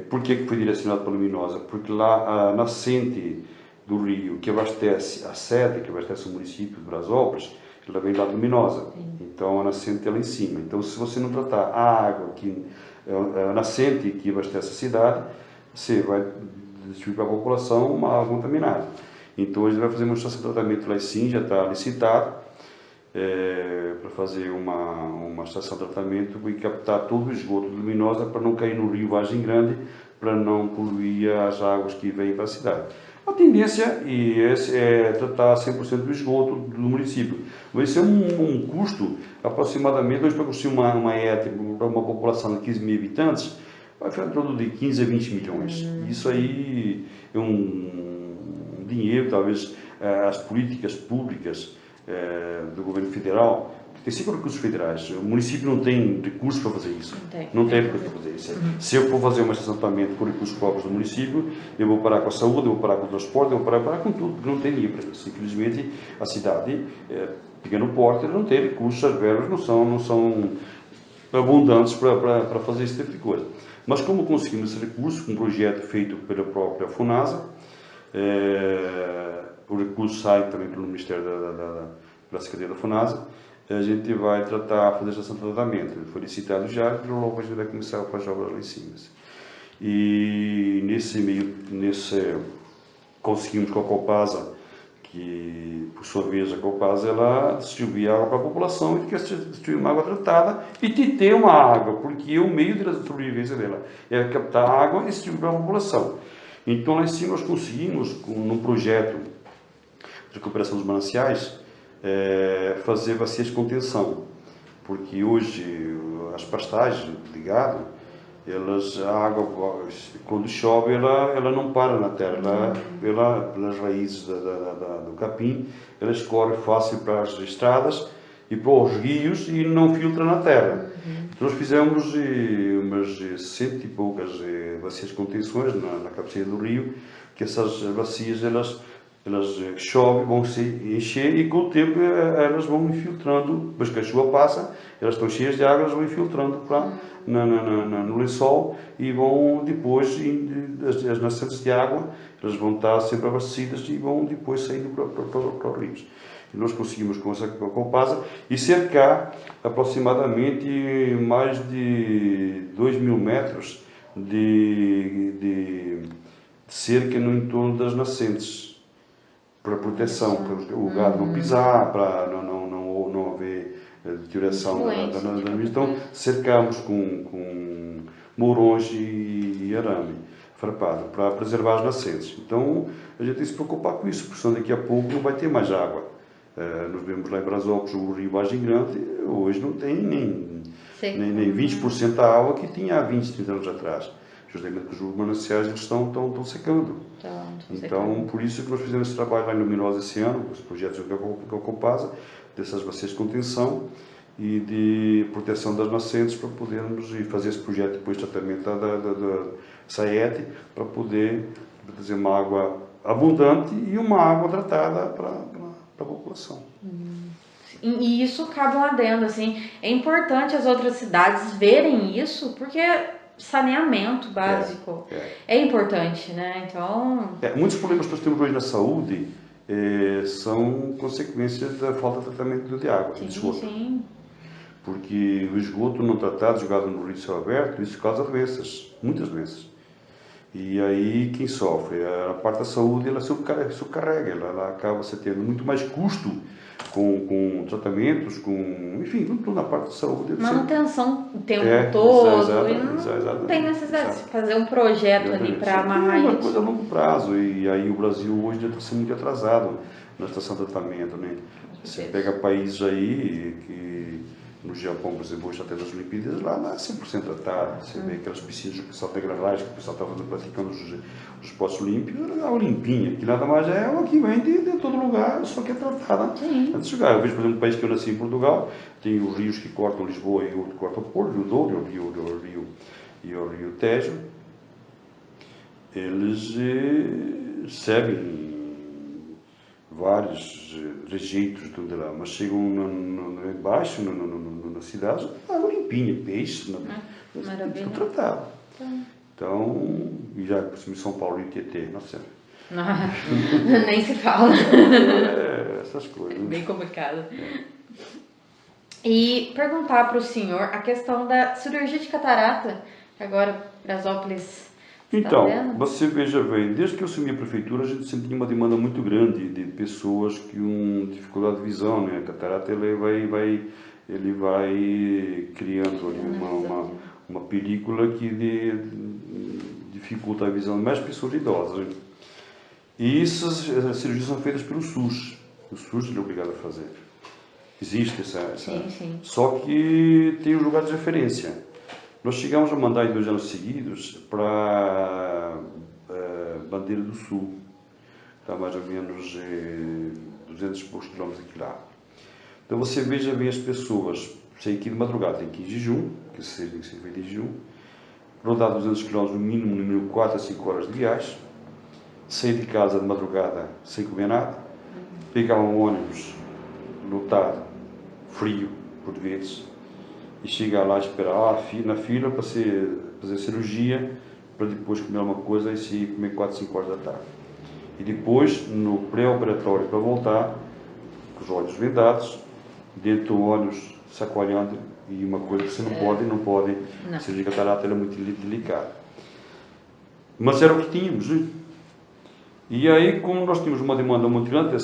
Por que foi direcionado para Luminosa? Porque lá a nascente do rio que abastece a sede, que abastece o município de Brasópolis, ela vem lá de Luminosa. Então a nascente é lá em cima. Então se você não tratar a água, a nascente que abastece a cidade, você vai distribuir para a população uma água contaminada. Então a gente vai fazer uma estação de tratamento lá em cima, já está licitado, para fazer uma estação de tratamento e captar todo o esgoto de Luminosa para não cair no rio Vargem Grande, para não poluir as águas que vêm para a cidade. A tendência é tratar 100% do esgoto do município. Vai ser um custo aproximadamente, hoje para construir uma ET para uma população de 15 mil habitantes, vai ficar em torno de 15 a 20 milhões. Isso aí é um dinheiro, talvez as políticas públicas do governo federal, tem 5 recursos federais, o município não tem recursos para fazer isso. Não tem recursos para fazer isso. Se eu for fazer uma estação de tratamento com recursos próprios do município, eu vou parar com a saúde, eu vou parar com o transporte, eu vou parar com tudo, porque não tem dinheiro para isso. Infelizmente, a cidade, pequeno porte, não tem recursos, as verbas não são abundantes para fazer esse tipo de coisa. Mas como conseguimos esse recurso, com um projeto feito pela própria FUNASA, o recurso sai também pelo Ministério da Secretaria da FUNASA, a gente vai tratar, fazer a estação de tratamento. Ele foi licitado já, e logo a gente vai começar com as obras lá em cima. E conseguimos com a Copasa, que por sua vez a Copasa ela distribui água para a população e quer distribuir uma água tratada e ter uma água, porque o meio de sobrevivência dela é captar água e distribuir para a população. Então lá em cima nós conseguimos, num projeto de recuperação dos mananciais, fazer bacias de contenção, porque hoje as pastagens de gado, a água quando chove ela não para na terra, pelas raízes do capim, ela escorre fácil para as estradas e para os rios e não filtra na terra. Então nós fizemos umas 100 e poucas bacias de contenções na cabeceira do rio, que essas bacias elas chovem, vão se encher e com o tempo elas vão infiltrando, depois que a chuva passa, elas estão cheias de água, elas vão infiltrando no lençol e vão depois, as nascentes de água, elas vão estar sempre abastecidas e vão depois saindo para os rios. E nós conseguimos com essa Copasa e cercar aproximadamente mais de 2.000 metros de cerca no entorno das nascentes, para proteção, para o gado não pisar, para não haver deterioração da então cercamos com morões e arame farpado para preservar as nascentes. Então a gente tem que se preocupar com isso, porque senão daqui a pouco não vai ter mais água. Nós vemos lá em Brasópolis o rio Vargem Grande, hoje não tem nem 20% da água que tinha há 20, 30 anos atrás. Justamente porque os mananciais eles estão secando. Então, por isso que nós fizemos esse trabalho lá em Luminosa esse ano, os projetos com a Copasa, dessas bacias de contenção e de proteção das nascentes, para podermos fazer esse projeto depois de tratamento da SAET, para poder trazer uma água abundante e uma água tratada para a população. E isso cabe um adendo, assim, é importante as outras cidades verem isso, porque saneamento básico é importante, né? Então... muitos problemas que nós temos hoje na saúde são consequências da falta de tratamento de água, de esgoto. Sim. Porque o esgoto não tratado, jogado no rio de céu aberto, isso causa doenças, muitas doenças. E aí quem sofre? A parte da saúde ela subcarrega, ela acaba se tendo muito mais custo com tratamentos, enfim, tudo na parte da saúde. Manutenção o tempo todo, não tem necessidade de fazer um projeto ali para amarrar isso. É uma coisa a longo prazo, e aí o Brasil hoje já está sendo muito atrasado na estação de tratamento, né? Você pega países aí que no Japão, por exemplo, hoje até das Olimpíadas, lá é 100% tratado. Você vê aquelas piscinas que o pessoal tem gravagem, que o pessoal está praticando os esportes olímpicos, a Olimpinha, que nada mais é uma que vem de todo lugar, só que é tratada antes de chegar. Eu vejo, por exemplo, no país que eu nasci, em Portugal, tem os rios que cortam Lisboa e outro que cortam o Porto, o Rio Douro e o Rio Tejo. Eles recebem vários rejeitos de lá, mas chegam embaixo, na cidade, água limpinha, peixe, tudo tratado. Então, e já por cima de São Paulo e Tietê, nossa, Nem se fala. essas coisas. Bem complicado. E perguntar para o senhor a questão da cirurgia de catarata, que agora Brasópolis está Então, tendo. você veja bem, desde que eu assumi a prefeitura, a gente sempre tinha uma demanda muito grande de pessoas que com dificuldade de visão, né? A catarata ele vai criando ali uma película que dificulta a visão de mais pessoas idosas. Né? E essas cirurgias são feitas pelo SUS. O SUS é obrigado a fazer. Existe essa. Sim. Só que tem um lugar de referência. Nós chegamos a mandar em 2 anos seguidos para Bandeira do Sul. Está mais ou menos 200 e poucos quilômetros de lá. Então você veja bem as pessoas. Sei que de madrugada tem que ir em jejum, que tem que ser feito em jejum. Rodar 200 km no mínimo 4 a 5 horas de viagem. Sair de casa de madrugada sem comer nada. Pegar um ônibus lotado, frio, por vezes. E chegar lá, esperar na fila para fazer cirurgia, para depois comer alguma coisa e se comer 4, 5 horas da tarde. E depois, no pré-operatório, para voltar, com os olhos vendados, dentro do ônibus, sacoalhando, e uma coisa que você não pode. A cirurgia de catarata era muito delicada. Mas era o que tínhamos, né? E aí, como nós tínhamos uma demanda muito grande,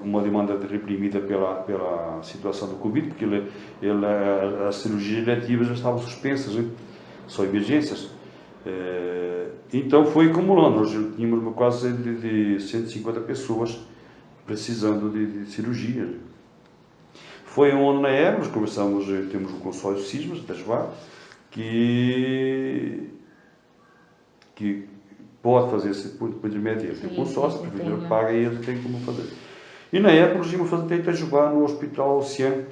uma demanda reprimida pela situação do Covid, porque as cirurgias eletivas já estavam suspensas, né? Só emergências. Então foi acumulando, nós tínhamos quase de 150 pessoas precisando de cirurgia. Foi um ano na época, nós conversamos, temos um consórcio Cismas, da JVA, que pode fazer esse por intermédio dele. Tem consórcio, a prefeitura paga e ele tem como fazer. E na época nós íamos fazer até Itajubá no Hospital Oceano.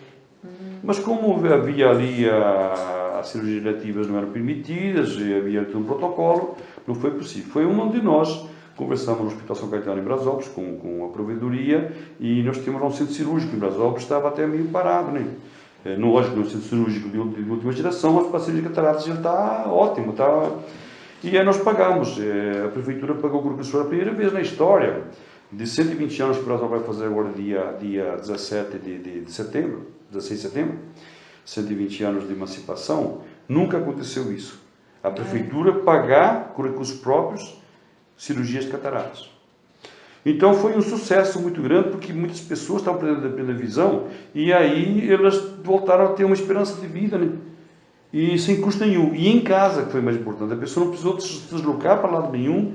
Mas como havia ali as cirurgias eletivas não eram permitidas, havia todo um protocolo, não foi possível. Foi um de nós, conversamos no Hospital São Caetano em Brasópolis com a provedoria e nós tínhamos um centro cirúrgico em Brasópolis, estava até meio parado, né? Não, lógico, no centro cirúrgico de última geração, mas para a cirurgia de cataratas já está ótimo, está... E aí nós pagamos, a prefeitura pagou o grupo de a primeira vez na história, de 120 anos que o Brasil vai fazer agora dia 17 de setembro, 16 de setembro, 120 anos de emancipação, nunca aconteceu isso. A prefeitura pagar com recursos próprios cirurgias de cataratas. Então foi um sucesso muito grande, porque muitas pessoas estavam perdendo a visão, e aí elas voltaram a ter uma esperança de vida, né? E sem custo nenhum. E em casa, que foi mais importante, a pessoa não precisou se deslocar para lado nenhum,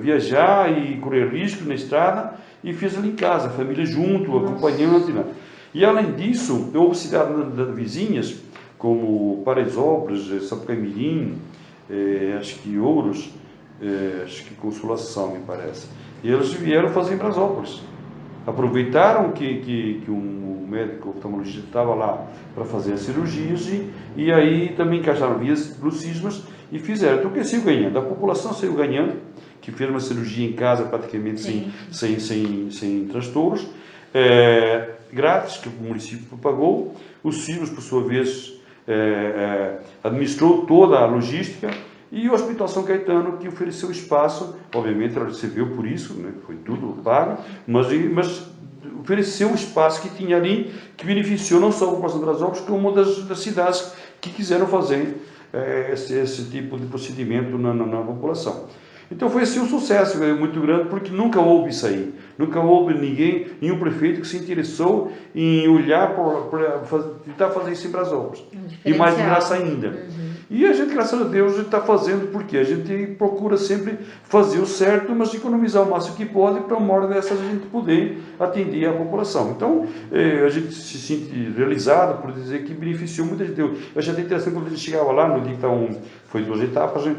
viajar e correr risco na estrada, e fez ali em casa, a família junto, acompanhante. Né? E além disso, houve cidades vizinhas, como Paraisópolis, Sapucaimirim, acho que Ouros, acho que Consolação, me parece. E eles vieram fazer em Brasópolis. Aproveitaram que um médico oftalmologista estava lá para fazer as cirurgias e aí também encaixaram vias Cismas e fizeram. Então, quem saiu ganhando? A população saiu ganhando, que fez uma cirurgia em casa praticamente sem transtornos, grátis, que o município pagou. O Cismas, por sua vez, administrou toda a logística. E o Hospital São Caetano, que ofereceu espaço, obviamente ela recebeu por isso, né? Foi tudo pago, mas ofereceu o espaço que tinha ali, que beneficiou não só a população de Brasópolis, como das cidades que quiseram fazer esse tipo de procedimento na população. Então foi assim um sucesso muito grande, porque nunca houve isso aí. Nunca houve nenhum prefeito que se interessou em olhar para tentar fazer isso em Brasópolis. E mais de graça ainda. E a gente, graças a Deus, está fazendo, porque a gente procura sempre fazer o certo, mas economizar o máximo que pode para uma hora dessas a gente poder atender a população. Então, a gente se sente realizado por dizer que beneficiou muita gente. Eu achei até interessante quando a gente chegava lá, no dia que foi 2 etapas, né?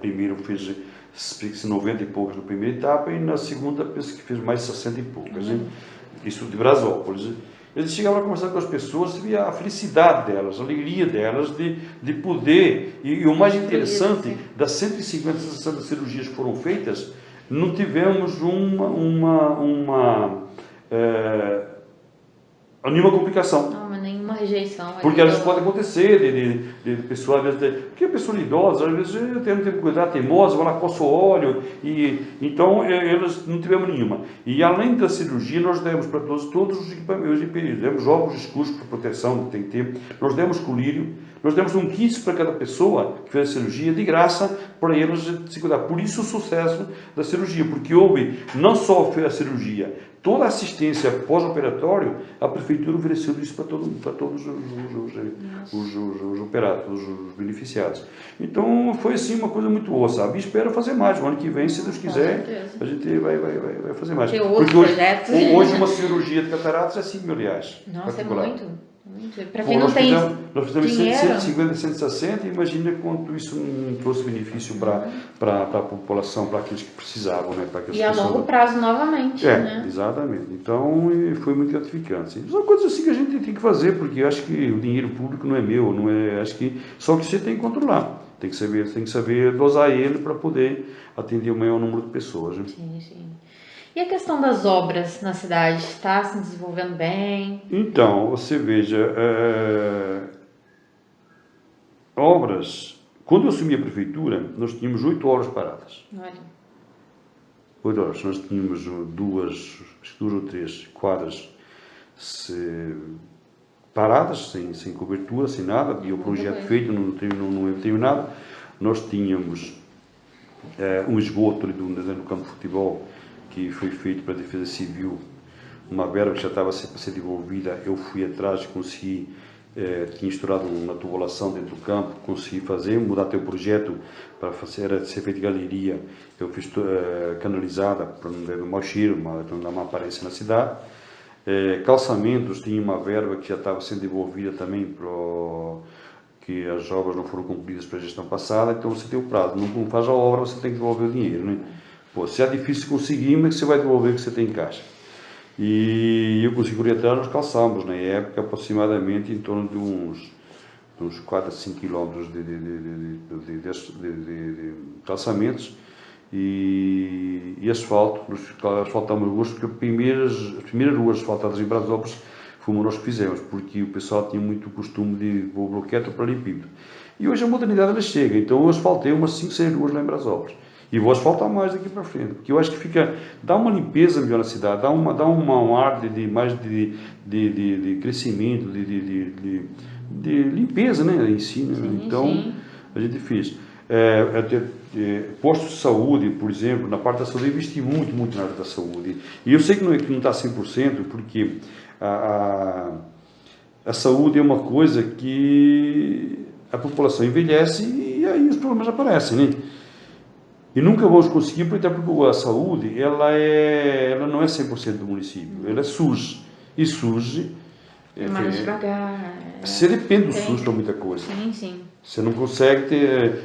Primeiro fez 90 e poucas na primeira etapa e na segunda penso que fez mais 60 e poucas. Né? Isso de Brasópolis. Né? Eles chegavam a conversar com as pessoas, via a felicidade delas, a alegria delas de poder. E o mais interessante, das 150 cirurgias que foram feitas, não tivemos nenhuma complicação. Não, mas nenhuma rejeição. Porque às vezes pode acontecer de pessoa, às vezes, porque a pessoa idosa, às vezes tem um tempo de cuidar, teimosa, vai lá, coça o óleo, e então elas não tivemos nenhuma. E além da cirurgia, nós demos para todos os equipamentos, demos óculos escuros para proteção, que tem que ter, nós demos colírio, nós demos um kit para cada pessoa que fez a cirurgia, de graça, para eles se cuidar. Por isso o sucesso da cirurgia, porque houve, não só foi a cirurgia, toda a assistência pós-operatório, a prefeitura ofereceu isso para todos os operados, os beneficiados. Então foi assim uma coisa muito boa, sabe? E espero fazer mais. O ano que vem, se Deus quiser, a gente vai fazer mais. Tem outros porque hoje, projetos. hoje uma cirurgia de cataratas é 5 mil reais. Nossa, particular. é muito. Para quem não nós tem fizemos dinheiro. 150, 160, imagina quanto isso não trouxe benefício para a população, para aqueles que precisavam, né? Para aqueles E a longo prazo novamente, né? Exatamente. Então, foi muito gratificante. São coisas assim que a gente tem que fazer, porque eu acho que o dinheiro público não é meu, não é, acho que só que você tem que controlar. Tem que saber dosar ele para poder atender o maior número de pessoas. Né? Sim, sim. E a questão das obras na cidade, está se desenvolvendo bem? Então, você veja, obras, quando eu assumi a prefeitura, nós tínhamos 8 obras paradas. Olha. 8 obras, nós tínhamos duas ou três quadras paradas, sem cobertura, sem nada, e o projeto feito, não tenho nada. Nós tínhamos um esgoto ali do campo de futebol, que foi feito para a Defesa Civil, uma verba que já estava para ser devolvida, eu fui atrás, consegui, tinha estourado uma tubulação dentro do campo, consegui fazer, mudar até o projeto para ser feita galeria, eu fiz canalizada para não dar mau cheiro, para não dar uma aparência na cidade. Calçamentos, tinha uma verba que já estava sendo devolvida também, que as obras não foram concluídas para a gestão passada, então você tem o prazo, não faz a obra, você tem que devolver o dinheiro, né? Pô, se é difícil conseguir, mas você vai devolver o que você tem em caixa. E eu consegui orientar, nós calçamos, na época, aproximadamente em torno de uns 4 a 5 quilômetros de calçamentos e asfalto. Nós asfaltamos ruas, porque as primeiras ruas asfaltadas em Brasópolis fomos nós que fizemos, porque o pessoal tinha muito costume de pôr bloquete para limpímetro. E hoje a modernidade ela chega, então eu asfaltei umas 5, 6 ruas lá em Brasópolis. E vou asfaltar mais daqui para frente, porque eu acho que dá uma limpeza melhor na cidade, dá um ar mais de crescimento, de limpeza, né, em si, né? Sim, então, sim. a gente fez. Postos de saúde, por exemplo, na parte da saúde, eu investi muito na área da saúde. E eu sei que não está 100%, porque a saúde é uma coisa que a população envelhece e aí os problemas aparecem, né? E nunca vamos conseguir, porque a saúde, ela não é 100% do município, ela é SUS. E SUS... Mais devagar. Você depende do SUS para muita coisa. Sim, sim. Você não consegue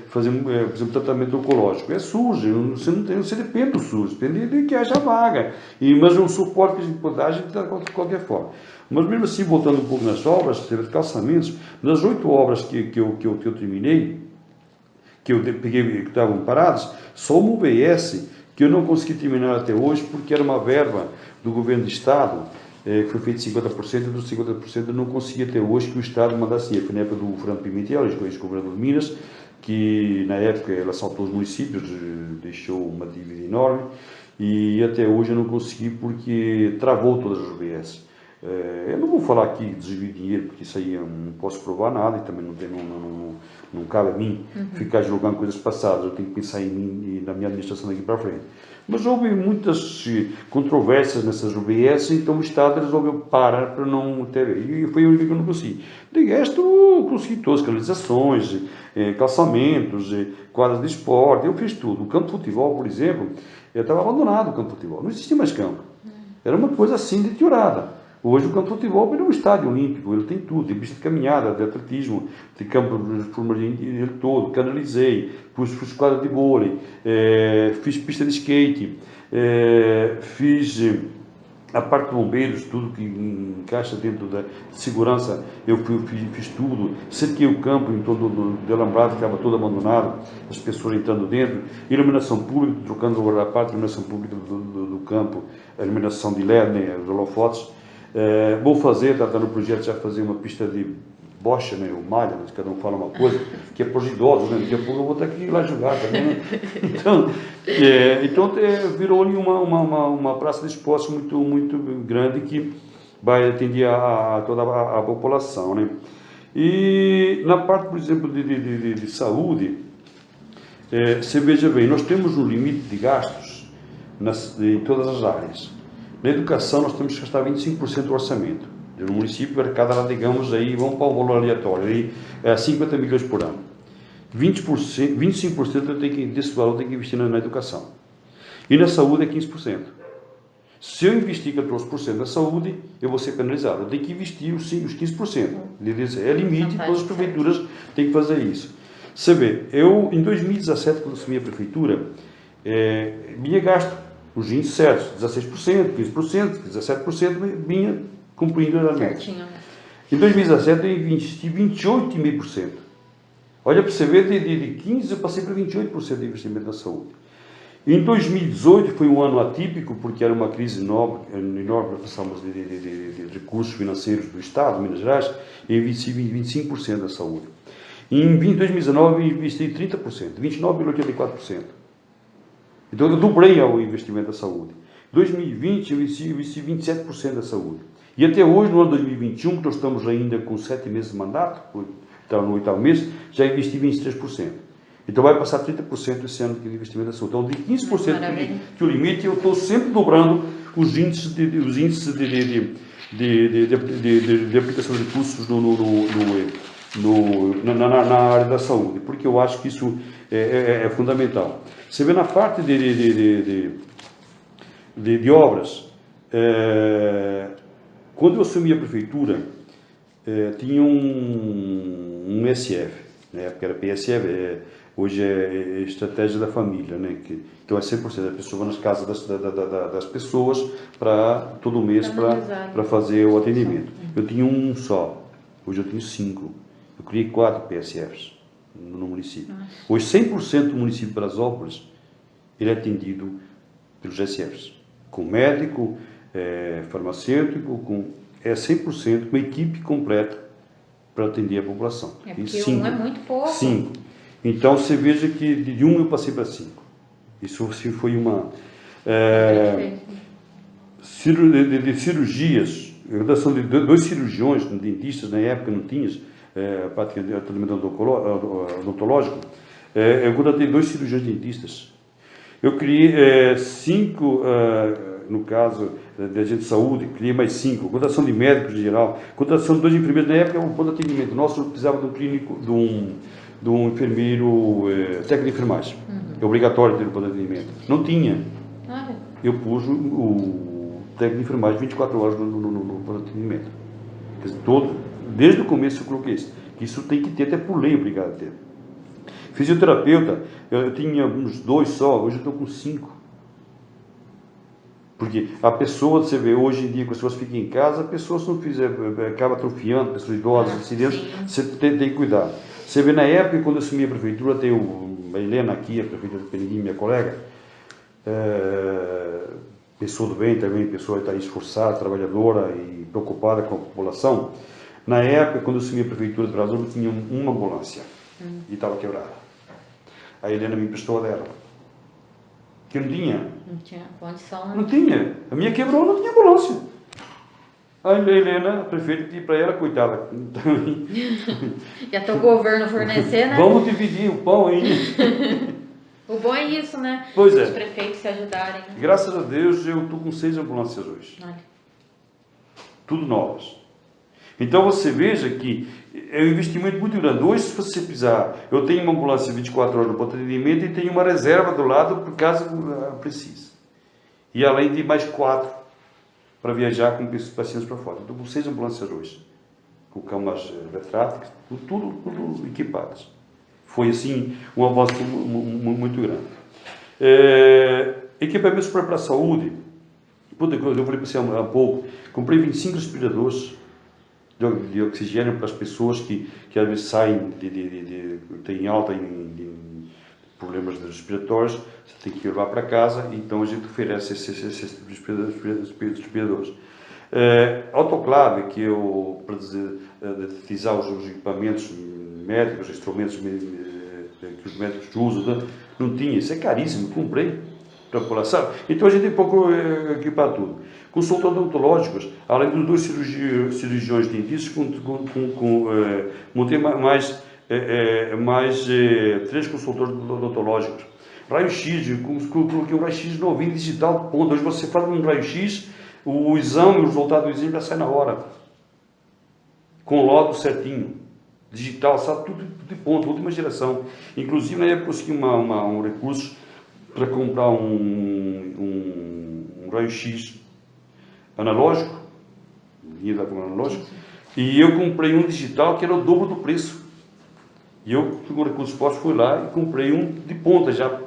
fazer, por exemplo, tratamento oncológico. É SUS, você depende do SUS, depende de que haja vaga. Mas o suporte que a gente pode dar, a gente dá de qualquer forma. Mas mesmo assim, voltando um pouco nas obras, teve calçamentos, nas 8 obras que eu terminei, que eu peguei, que estavam paradas, só uma UBS que eu não consegui terminar até hoje, porque era uma verba do governo do Estado, que foi feito 50%, e dos 50% eu não consegui até hoje que o Estado mandasse. Foi na época do Fernando Pimentel, ex-governador de Minas, que na época ele assaltou os municípios, deixou uma dívida enorme, e até hoje eu não consegui porque travou todas as UBS. Eu não vou falar aqui de desvio de dinheiro, porque isso aí eu não posso provar nada e também não cabe a mim ficar julgando coisas passadas. Eu tenho que pensar em mim e na minha administração daqui para frente. Mas houve muitas controvérsias nessas UBS, então o Estado resolveu parar para não ter. E foi o único que eu não consegui. De resto, eu consegui todas, canalizações, calçamentos, quadras de esporte, eu fiz tudo. O campo de futebol, por exemplo, estava abandonado o campo de futebol, não existia mais campo. Era uma coisa assim deteriorada. Hoje o campo de futebol é um estádio olímpico, ele tem tudo, tem pista de caminhada, de atletismo, tem campo de formaria ele todo, canalizei, pus quadra de vôlei, fiz pista de skate, fiz a parte de bombeiros, tudo que encaixa dentro da segurança, eu fiz tudo, cerquei o campo em torno do alambrado, que estava todo abandonado, as pessoas entrando dentro, iluminação pública, trocando a parte de iluminação pública do campo, a iluminação de LED, né, os holofotes. Vou fazer, está no projeto já fazer uma pista de bocha, né, ou malha, né, cada um fala uma coisa, que é para os idosos, né, daqui a pouco eu vou ter que ir lá jogar também, né? Então virou ali uma praça de esportes muito grande que vai atender a toda a população, né? E na parte, por exemplo, de saúde, você veja bem, nós temos um limite de gastos em todas as áreas. Na educação, nós temos que gastar 25% do orçamento. No município, cada lá, digamos, aí, vamos para um valor aleatório, aí, 50 milhões por ano. 25% desse valor tem que investir na educação. E na saúde é 15%. Se eu investir 14% na saúde, eu vou ser penalizado. Eu tenho que investir os 15%. É limite, todas as prefeituras têm que fazer isso. Você vê, eu, em 2017, quando assumi a prefeitura, vinha gasto os índices certos, 16%, 15%, 17%, vinha cumprindo realmente. Em 2017, eu investi 28,5%. Olha, para você ver, de 15% eu passei para 28% de investimento na saúde. Em 2018 foi um ano atípico, porque era uma crise enorme, nós passamos de recursos financeiros do Estado, Minas Gerais, e investi 25% da saúde. Em 2019 eu investi 30%, 29,84%. Então eu dobrei o investimento da saúde. Em 2020 eu investi 27% da saúde. E até hoje, no ano 2021, que nós estamos ainda com 7 meses de mandato, está no 8º mês, já investi 23%. Então vai passar 30% esse ano de investimento da saúde. Então de 15% que o limite, eu estou sempre dobrando os índices de aplicação de recursos na área da saúde, porque eu acho que isso é fundamental. Você vê na parte de obras, quando eu assumi a prefeitura, tinha um SF, na época era PSF, hoje é Estratégia da Família, né? Então é 100%, a pessoa vai nas casas das pessoas para todo mês para fazer o atendimento. Eu tinha um só, hoje eu tenho 5. Eu criei 4 PSFs no município. Hoje 100% do município de Brasópolis ele é atendido pelos SFs, com médico, farmacêutico, é 100% uma equipe completa para atender a população. É porque 5. É muito pouco. 5. Então você veja que de 1 eu passei para 5. Isso foi uma de cirurgias, redação de 2 cirurgiões, dentistas na época não tinha, prática de tratamento odontológico, eu contratei 2 cirurgiões dentistas. Eu criei 5, no caso de agente de saúde, criei mais 5, contratação de médicos em geral, contratação de 2 enfermeiros, na época um ponto de atendimento nosso, precisava de um clínico, de um enfermeiro técnico de enfermagem, é obrigatório ter um ponto de atendimento, não tinha, eu pus o técnico de enfermagem 24 horas no ponto de atendimento, quer dizer, desde o começo eu coloquei isso, que isso tem que ter, até por lei obrigado a ter. Fisioterapeuta, eu tinha uns 2 só, hoje eu estou com 5. Porque a pessoa, você vê, hoje em dia, quando as pessoas ficam em casa, a pessoa, se não fizer, acaba atrofiando, pessoas idosas, acidentes, você tem que cuidar. Você vê, na época, quando eu assumi a prefeitura, tem a Helena aqui, a prefeita de Peneguim, minha colega, pessoa do bem também, pessoa que está esforçada, trabalhadora e preocupada com a população. Na época, quando eu assumi a prefeitura de Brasília, tinha uma ambulância e estava quebrada. A Helena me emprestou a dela. Que não tinha. Não tinha condição, né? Não tinha. A minha quebrou, não tinha ambulância. A Helena, a prefeita, pediu para ela, coitada. E até o governo fornecer, né? Vamos dividir o pão aí. O bom é isso, né? Pois é. Os prefeitos se ajudarem. Né? Graças a Deus, eu estou com 6 ambulâncias hoje. Olha. Tudo novas. Então você veja que é um investimento muito grande. Hoje, se você precisar, eu tenho uma ambulância 24 horas no ponto de atendimento e tenho uma reserva do lado por caso precise. E além de mais 4 para viajar com pacientes para fora. Estou com 6 ambulâncias hoje, com camas retráticas, tudo equipadas. Foi assim um avanço muito grande. Equipamentos para a saúde. Eu falei para você há pouco, comprei 25 respiradores de oxigênio para as pessoas que às vezes saem, têm alta em problemas respiratórios, você tem que levar para casa, então a gente oferece esses respiradores. Autoclave, que eu, para utilizar os equipamentos médicos, instrumentos que os médicos usam, não tinha, isso é caríssimo, comprei para a população. Então a gente procurou equipar tudo. Consultas odontológicas, além dos dois cirurgiões dentistas, montei mais 3 consultores odontológicos. Raio-X, coloquei um raio-X novinho digital, ponto. Hoje você faz um raio-X, o exame, o resultado do exame já sai na hora. Com o laudo certinho. Digital, sabe? Tudo de ponto, última geração. Inclusive, na época, eu consegui um recurso para comprar um raio-X analógico, analógico, e eu comprei um digital que era o dobro do preço. E eu, com o recurso posto, fui lá e comprei um de ponta já,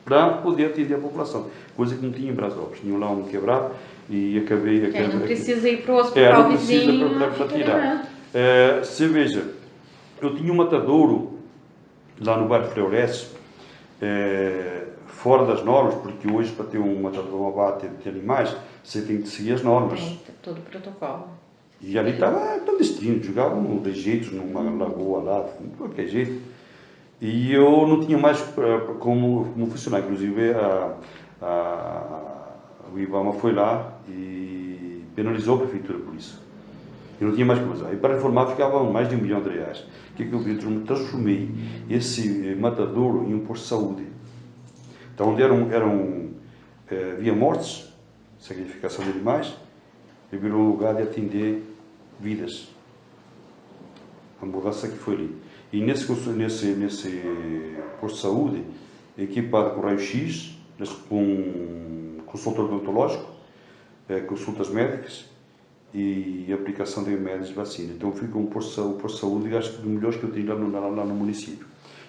para poder atender a população. Coisa que não tinha em Brasópolis. Tinha lá um quebrado e acabei... Não precisa ir para o hospital vizinho para tirar. Você veja, eu tinha um matadouro lá no bairro Freurés, fora das normas, porque hoje para ter um matador, um abate de animais, você tem que seguir as normas. Tem todo o protocolo. E ali estava clandestino, jogavam de jeito numa lagoa lá, de qualquer jeito. E eu não tinha mais como funcionar. Inclusive, o IBAMA foi lá e penalizou a prefeitura por isso. Eu não tinha mais como usar. E para reformar ficava mais de R$1 milhão. O que eu fiz? Eu transformei esse matadouro em um posto de saúde. Então, onde havia mortes, sacrificação de animais, ele virou um lugar de atender vidas. A ambulância que foi ali. E nesse posto de saúde, equipado com raio-X, com consultor odontológico, consultas médicas e aplicação de remédios de vacina. Então fica um posto de saúde, acho que dos melhores que eu tenho lá no município.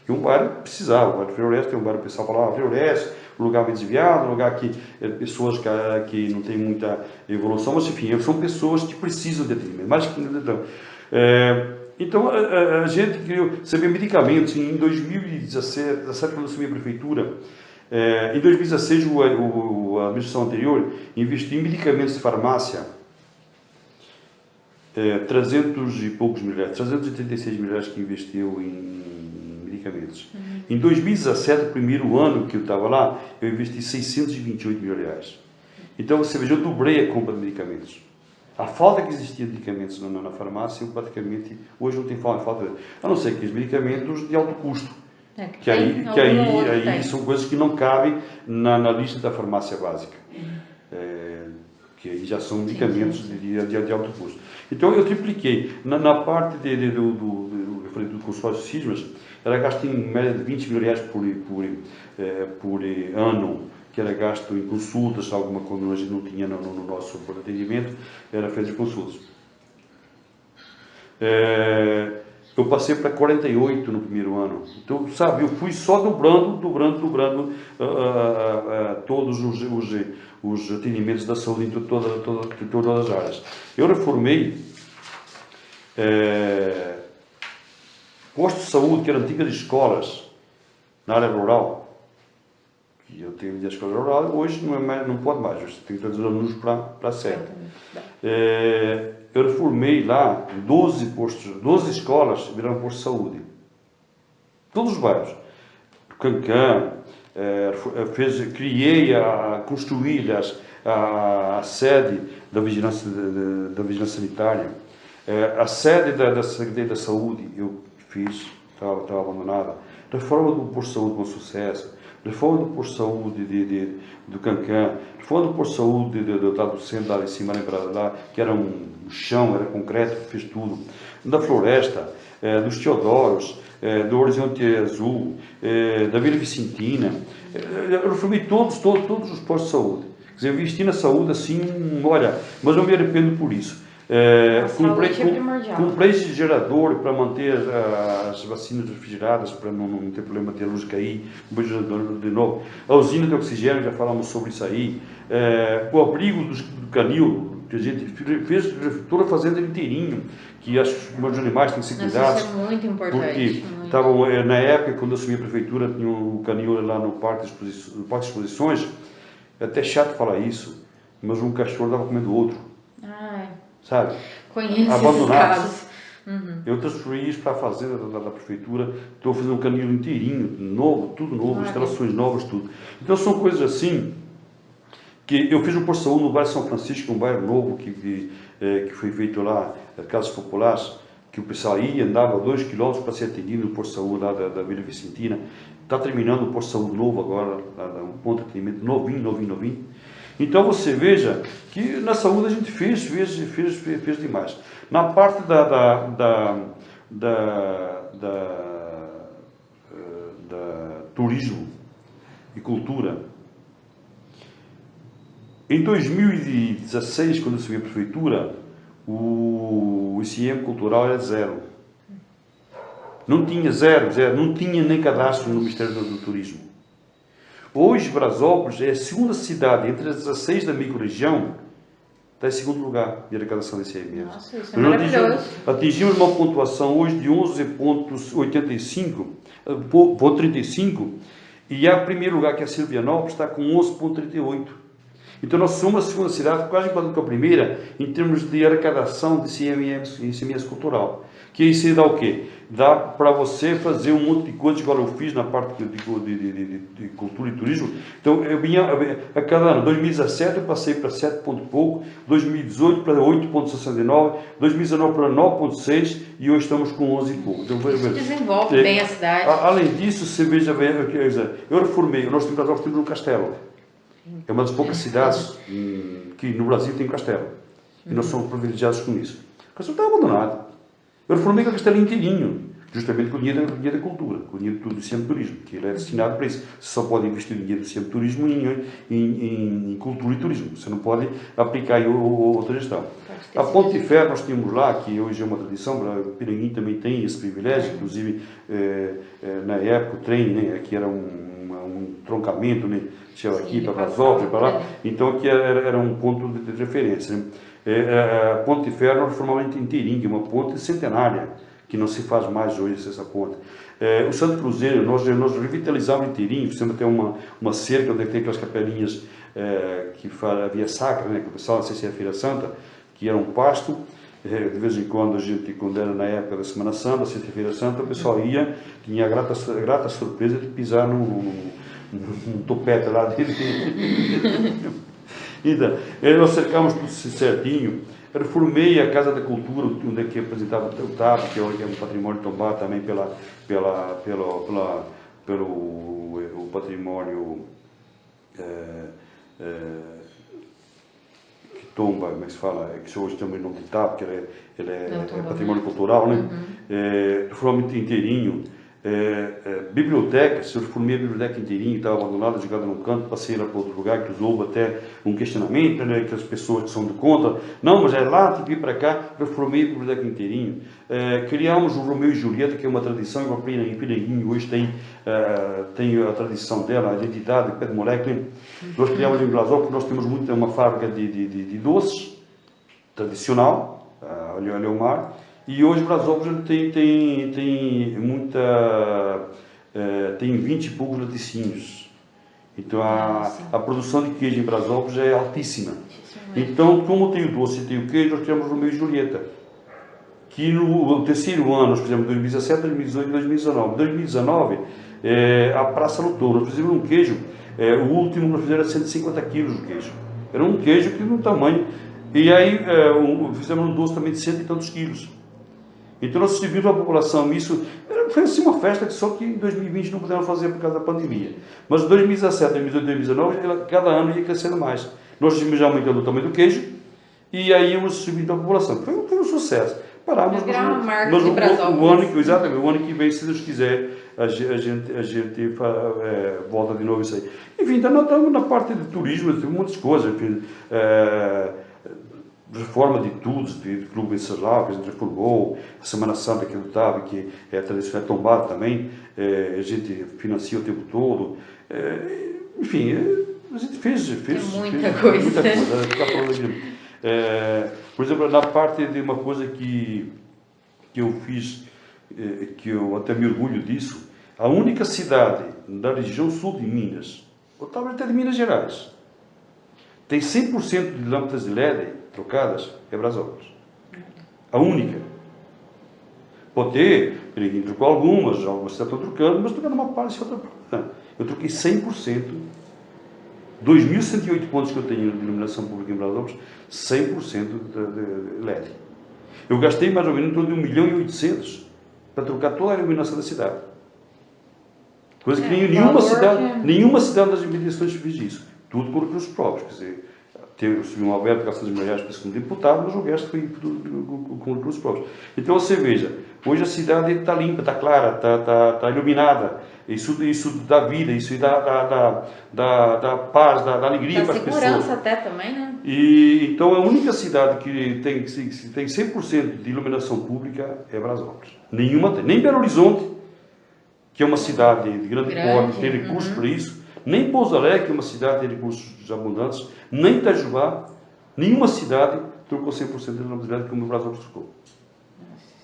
E um bairro precisava, o bairro Freurés, tem um bairro, o pessoal falava, Freurés, um lugar bem desviado, um lugar que pessoas que não têm muita evolução, mas enfim, são pessoas que precisam de atendimento. Mais que então, a gente criou, você vê medicamentos, em 2017, quando eu assumi a prefeitura, em 2016, a administração anterior investiu em medicamentos de farmácia, 300 e poucos milhares, 386 milhares que investiu em medicamentos. Em 2017, o primeiro ano que eu estava lá, eu investi 628 mil reais. Então, você veja, eu dobrei a compra de medicamentos. A falta que existia de medicamentos na farmácia, eu praticamente, hoje não tem falta, a não ser que os medicamentos de alto custo. Que aí são coisas que não cabem na lista da farmácia básica. Que aí já são medicamentos de alto custo. Então eu tripliquei. Na parte do consórcio Sismas, era gasto em média de 20 mil reais por ano, que era gasto em consultas, alguma coisa a gente não tinha no nosso atendimento, era feito de consultas. Eu passei para 48 no primeiro ano. Então, sabe, eu fui só dobrando todos os atendimentos da saúde em todas as áreas. Eu reformei postos de saúde, que eram antigas escolas, na área rural. E eu tenho a escola rural, hoje não pode mais, hoje tem que trazer os alunos para a sede. Eu reformei lá 12 escolas, viraram postos de saúde. Todos os bairros. Cancã, construí a sede da vigilância sanitária, a sede da Secretaria da Saúde, eu fiz, estava abandonada. Reforma do posto de saúde com sucesso. Reforma do posto de saúde do Cancã, reforma do posto de saúde do centro lá em cima, lá, que era um chão, era concreto, fez tudo. Da Floresta, dos Teodoros, do Horizonte Azul, da Vila Vicentina. Eu reformei todos os postos de saúde. Quer dizer, eu investi na saúde assim, olha, mas eu me arrependo por isso. Comprei esse gerador para manter as vacinas refrigeradas, para não ter problema de luz cair, comprei o gerador de novo. A usina de oxigênio, já falamos sobre isso aí. O abrigo do canil, que a gente fez toda a fazenda inteirinho, que os meus animais têm que ser cuidados. Isso é muito importante. Porque na época, quando eu assumi a prefeitura, tinha o canil lá no Parque de Exposições, é até chato falar isso, mas um cachorro estava comendo outro. sabe? Conheço esses Abandonados. casos. Uhum. Eu transferi isso para a fazenda da prefeitura, estou fazendo um canil inteirinho, novo, tudo novo, Olha. instalações novas, tudo. Então são coisas assim, que eu fiz um posto de saúde no bairro São Francisco, um bairro novo que foi feito lá, casas populares, que o pessoal ia, andava 2 quilômetros para ser atendido no posto de saúde lá da Vila Vicentina. Está terminando um posto de saúde novo agora, um ponto de atendimento novinho. Então você veja que na saúde a gente fez demais. Na parte da turismo e cultura, em 2016, quando eu subi a prefeitura, o ICM cultural era zero. Não tinha zero, não tinha nem cadastro no Ministério do Turismo. Hoje, Brasópolis é a segunda cidade, entre as 16 da microrregião, está em segundo lugar de arrecadação de ICMS. Nossa, isso é maravilhoso. Atingimos uma pontuação hoje de 11,35, e a primeiro lugar, que é a Silvianópolis, está com 11,38. Então nós somos a segunda cidade, quase igual que a primeira, em termos de arrecadação de ICMS cultural. Que isso dá o quê? Dá para você fazer um monte de coisas, igual eu fiz na parte de cultura e turismo. Então eu vinha a cada ano, 2017 eu passei para 7 ponto pouco, 2018 para 8,69, 2019 para 9,6 e hoje estamos com 11 e pouco. Então, isso desenvolve bem a cidade. Além disso, você veja bem, eu reformei, nós temos um castelo. É uma das poucas cidades que no Brasil tem castelo. E nós somos privilegiados com isso. O castelo está abandonado. Eu reformei o castelo inteirinho, justamente com o dinheiro da cultura, com o dinheiro do ICM Turismo, que ele é destinado para isso. Você só pode investir o dinheiro do ICM Turismo em cultura e turismo. Você não pode aplicar em outra gestão. A Ponte de Ferro nós tínhamos lá, que hoje é uma tradição, o Piranguinho também tem esse privilégio, inclusive na época o trem, né, que era um troncamento, né, chegava aqui para Brasópolis, para lá, então aqui era um ponto de referência. Né. A Ponte de Ferro nós reformamos inteirinha, uma ponte centenária, que não se faz mais hoje essa ponte. O Santo Cruzeiro, nós revitalizamos inteirinho, fizemos até uma cerca onde tem aquelas capelinhas que havia sacra, né, que o pessoal, não sei se é a Feira Santa, que era um pasto. De vez em quando a gente, quando era na época da Semana Santa, Sexta-feira Santa, o pessoal ia, tinha a grata surpresa de pisar num topete lá dentro. Então, nós cercamos tudo certinho. Reformei a Casa da Cultura, onde é que apresentava o TAP, que é um patrimônio tombado também pelo patrimônio que tomba, como é que se fala, que hoje também não tem TAP, que ele é patrimônio cultural, né? Reformei inteirinho. Bibliotecas, eu reformei a biblioteca inteirinha, estava abandonada, jogada num canto, passei ela para outro lugar, que houve até um questionamento, né, que as pessoas que são de conta, não, mas é lá, tem que ir para cá, reformei a biblioteca inteirinho. Criamos o Romeu e Julieta, que é uma tradição, igual em Piranguinho hoje tem a tradição dela, a identidade, pé de moleque, né? Nós criamos em Brasópolis, nós temos uma fábrica de doces, tradicional, ali ao mar. E hoje Brasópolis tem muita, tem 20 e poucos laticínios. Então a produção de queijo em Brasópolis é altíssima. Então, como tem o doce e tem o queijo, nós criamos o Romeu e Julieta. Que no terceiro ano nós fizemos 2017, 2018 e 2019. Em 2019, a Praça lutou. Nós fizemos um queijo, o último nós fizemos 150 quilos de queijo. Era um queijo que no tamanho. E aí fizemos um doce também de 100 e tantos quilos. Então nós distribuímos a população, isso foi assim uma festa que só que em 2020 não pudemos fazer por causa da pandemia. Mas em 2017, 2018, 2019, cada ano ia crescendo mais. Nós já aumentando o tamanho do queijo e aí íamos distribuindo a população. Foi um sucesso. Paramos, mas o ano que vem, se Deus quiser, a gente volta de novo isso aí. Enfim, então nós estamos na parte de turismo, tem muitas coisas, enfim, reforma de tudo, de Clube Venceslau, que a gente reformou, a Semana Santa que eu estava, que a tradição é tombada também, a gente financia o tempo todo, enfim, a gente fez muita coisa. Por exemplo, na parte de uma coisa que eu fiz, que eu até me orgulho disso, a única cidade da região sul de Minas, ou talvez até de Minas Gerais, tem 100% de lâmpadas de LED trocadas, é Brasópolis. A única. Pode ter, ele trocou algumas cidades estão trocando, mas trocando uma parte e outra parte. Eu troquei 100%. 2.108 pontos que eu tenho de iluminação pública em Brasópolis, 100% de LED. Eu gastei mais ou menos em torno de 1.800.000 para trocar toda a iluminação da cidade. Coisa que nenhuma cidade das mediações fez isso. Tudo com recursos próprios. Quer dizer, teve o Alberto Gastos Milhares para como deputado, mas o resto foi com recursos próprios. Então você veja, hoje a cidade está limpa, está clara, está iluminada. Isso dá vida, isso dá paz, dá alegria para as pessoas. Dá segurança até também, né? E, então a única cidade que tem 100% de iluminação pública é Brasópolis. Nenhuma tem. Nem Belo Horizonte, que é uma cidade de grande porte, tem recursos para isso. Nem Pouso Alegre, que é uma cidade que tem recursos abundantes. Nem Itajubá. Nenhuma cidade trocou 100% de iluminação como o Brasópolis trocou.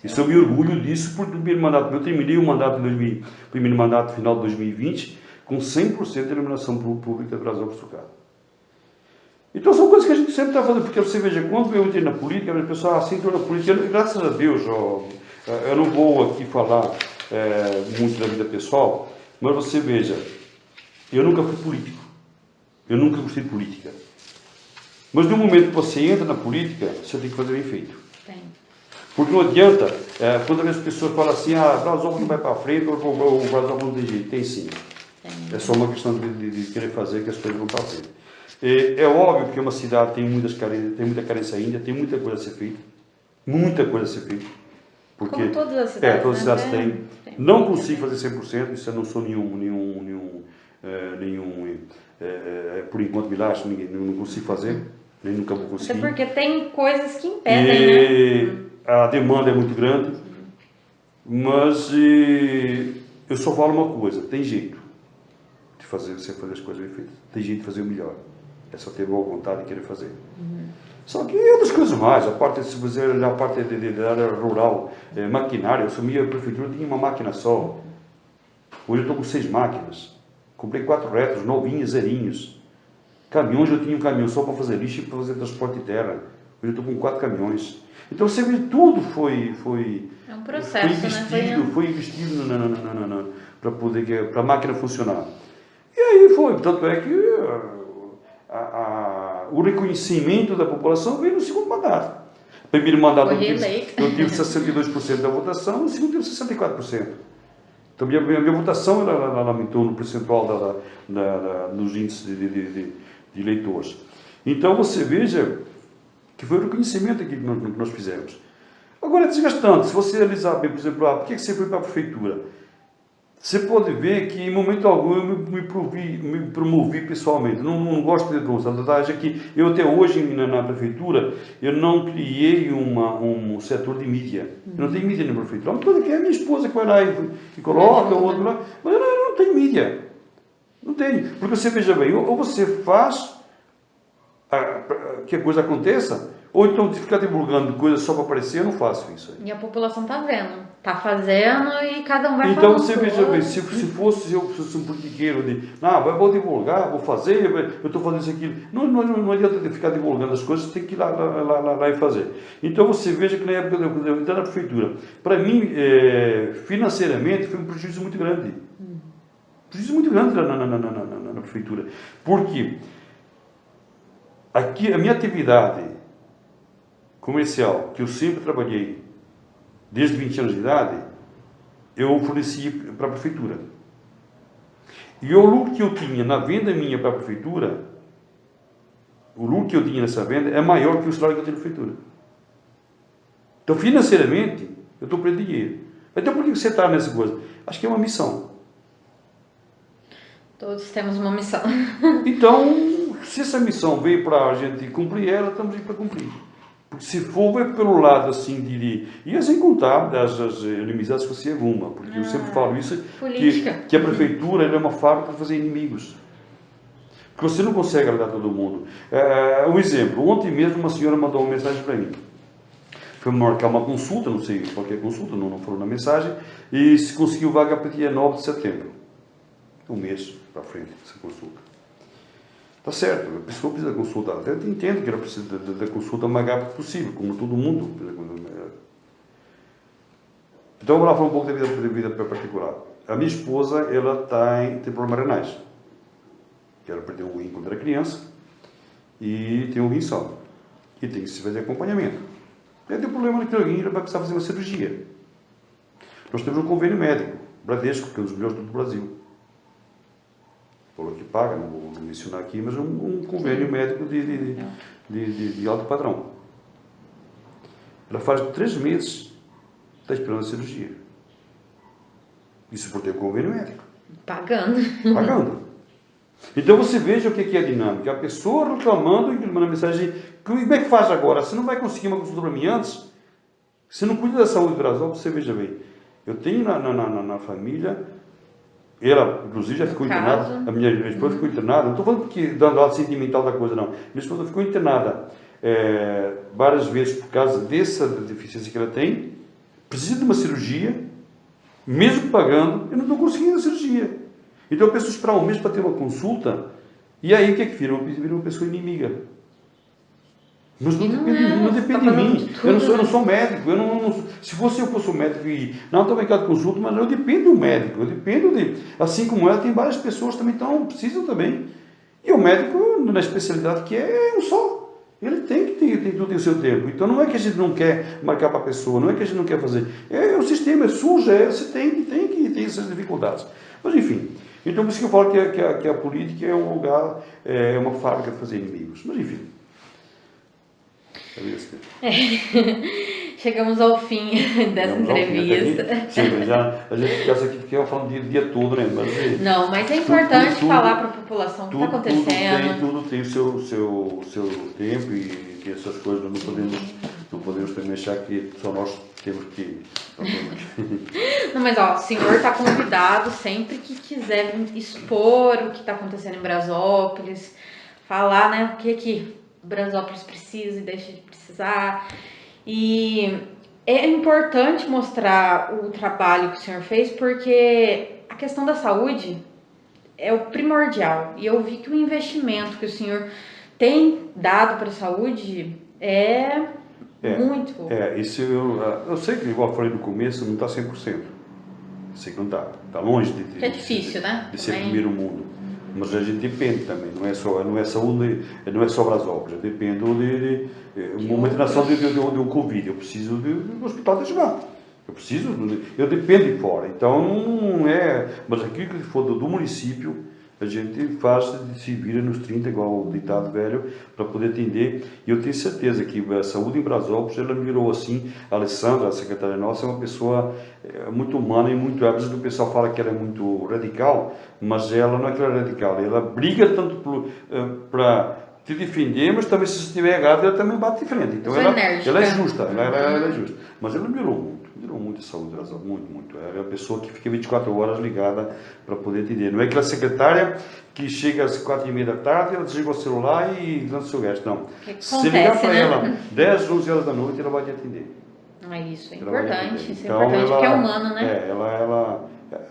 E eu me orgulho disso, porque no primeiro mandato, eu terminei o mandato primeiro mandato final de 2020 com 100% de iluminação pública de Brasópolis trocada. Então são coisas que a gente sempre está fazendo, porque você veja, quando eu entrei na política, o pessoal assim entrou na política, graças a Deus, eu não vou aqui falar muito da vida pessoal, mas você veja, eu nunca fui político, eu nunca gostei de política. Mas no momento que você entra na política, você tem que fazer bem feito. Tem. Porque não adianta, quando as pessoas falam assim, Brasópolis não vai para frente, ou o Brasópolis não tem jeito. Tem sim. É só uma questão de querer fazer que as coisas vão para frente. É óbvio que uma cidade tem muita carência ainda, tem muita coisa a ser feita. Muita coisa a ser feita. Porque, como todas as cidades. Todas as cidades têm. Não consigo fazer 100%, isso eu não sou por enquanto, milagre, não consigo fazer, nem nunca vou conseguir. Até porque tem coisas que impedem, né? A demanda é muito grande, mas eu só falo uma coisa, tem jeito de você fazer as coisas bem feitas, tem jeito de fazer o melhor, é só ter boa vontade de querer fazer. Só que outras coisas mais, a parte da área rural, maquinário, eu assumi a prefeitura, tinha uma máquina só, hoje eu estou com 6 máquinas, comprei 4 retros, novinhos, zerinhos, caminhões, eu tinha um caminhão só para fazer lixo e para fazer transporte de terra, hoje eu estou com 4 caminhões. Então você vê, tudo foi um processo, foi investido para a máquina funcionar. E aí foi, tanto é que o reconhecimento da população veio no segundo mandato. O primeiro mandato eu tive 62% da votação, no segundo tive 64%. Então minha votação ela aumentou no percentual nos índices de eleitores. Então você veja que foi o reconhecimento que nós fizemos. Agora é desgastante. Se você analisar bem, por exemplo, por que você foi para a prefeitura? Você pode ver que em momento algum eu me promovi pessoalmente. Não gosto de promoção. Que eu até hoje na prefeitura eu não criei um setor de mídia. Eu não tenho mídia na prefeitura. Uma coisa que é a minha esposa que vai lá e coloca, o outro lá. Mas eu não tenho mídia. Não tenho. Porque você veja bem, ou você faz que a coisa aconteça, ou então de ficar divulgando coisas só para aparecer, eu não faço isso aí. E a população está vendo, está fazendo e cada um vai então falando. Então você veja bem, se fosse um politiqueiro vou divulgar, vou fazer, eu estou fazendo isso aqui. Não adianta ficar divulgando as coisas, tem que ir lá e fazer. Então você veja que na época eu entrei na prefeitura, para mim, financeiramente, foi um prejuízo muito grande. Prejuízo muito grande na prefeitura. Porque aqui, a minha atividade comercial, que eu sempre trabalhei, desde 20 anos de idade, eu forneci para a prefeitura. E o lucro que eu tinha na venda minha para a prefeitura, o lucro que eu tinha nessa venda é maior que o salário que eu tenho na prefeitura. Então, financeiramente, eu estou perdendo dinheiro. Então, por que você está nessa coisa? Acho que é uma missão. Todos temos uma missão. Então, se essa missão veio para a gente cumprir ela, estamos aí para cumprir. Porque se for ver pelo lado assim e sem contar das inimizades que você arruma, porque eu sempre falo isso, que a prefeitura é uma fábrica para fazer inimigos. Porque você não consegue agradar todo mundo. Um exemplo, ontem mesmo uma senhora mandou uma mensagem para mim. Foi marcar uma consulta, não sei qualquer consulta, não falou na mensagem, e se conseguiu vaga para dia 9 de setembro. Um mês para frente, essa consulta. Tá certo, a pessoa precisa consultar. Até entendo que ela precisa da consulta o mais rápido possível, como todo mundo. Então vamos lá falar um pouco da vida particular. A minha esposa, ela tem problemas renais. Ela perdeu um rim quando era criança e tem um rim só. E tem que se fazer acompanhamento. Ela tem um problema naquele rim, ela vai precisar fazer uma cirurgia. Nós temos um convênio médico, Bradesco, que é um dos melhores do Brasil. Falou que paga, não vou mencionar aqui, mas um convênio médico de alto padrão. Ela faz 3 meses, está esperando a cirurgia. Isso por ter um convênio médico. Pagando. Pagando. Então você veja o que é a dinâmica. A pessoa reclamando e mandando mensagem, como é que faz agora? Você não vai conseguir uma consulta para mim antes? Você não cuida da saúde do Brasil? Você veja bem. Eu tenho na família, ela inclusive já ficou internada, a minha esposa ficou internada, não estou falando porque dando lado sentimental da coisa não, minha esposa ficou internada várias vezes por causa dessa deficiência que ela tem, precisa de uma cirurgia, mesmo pagando, eu não estou conseguindo a cirurgia. Então eu penso esperar um mês para ter uma consulta, e aí o que é que vira? Vira uma pessoa inimiga. Mas não depende de mim. Eu não sou médico. Se eu fosse um médico e não estou marcado de consulta, mas eu dependo do médico. Eu dependo de. Assim como ela, tem várias pessoas também precisam também. E o médico, na especialidade que é um só. Ele tem tudo em seu tempo. Então não é que a gente não quer marcar para a pessoa, não é que a gente não quer fazer. O sistema é sujo, você tem que ter essas dificuldades. Mas enfim. Então por isso que eu falo que a política é um lugar, é uma fábrica de fazer inimigos. Mas enfim. Chegamos ao fim dessa entrevista. A gente ficasse aqui porque falando o dia todo, né? Mas é importante falar para a população o que está acontecendo. Tudo tem o seu tempo e que essas coisas não podemos também achar que só nós temos que. Não, mas o senhor está convidado sempre que quiser expor o que está acontecendo em Brasópolis, falar, né, o que Brasópolis precisa e deixa de precisar. E é importante mostrar o trabalho que o senhor fez, porque a questão da saúde é o primordial. E eu vi que o investimento que o senhor tem dado para a saúde é muito. Isso eu sei que, igual eu falei no começo, não está 100%. Eu sei que não está. Está longe é difícil, né? De ser primeiro mundo. Mas a gente depende também, não é saúde, não é só Brasópolis, depende uma internação de um Covid, eu preciso do hospital de João, eu dependo de fora, então não é, mas aquilo que for do município, a gente se vira nos 30, igual o ditado velho, para poder atender, e eu tenho certeza que a saúde em Brasópolis, ela virou assim, a Alessandra, a secretária nossa, é uma pessoa muito humana e muito, às vezes o pessoal fala que ela é muito radical, mas ela não é que ela é radical, ela briga tanto para te defender, mas também se você estiver errado, ela também bate de frente, então ela é justa, ela é justa, mas ela melhorou muito a saúde, muito. É a pessoa que fica 24 horas ligada para poder atender. Não é aquela secretária que chega às 4h30 da tarde, ela desliga o celular e lança o seu gasto. Não. Se você ligar para ela 10, 11 horas da noite, ela vai te atender. Isso é importante. Isso é então, importante, porque é humano, né?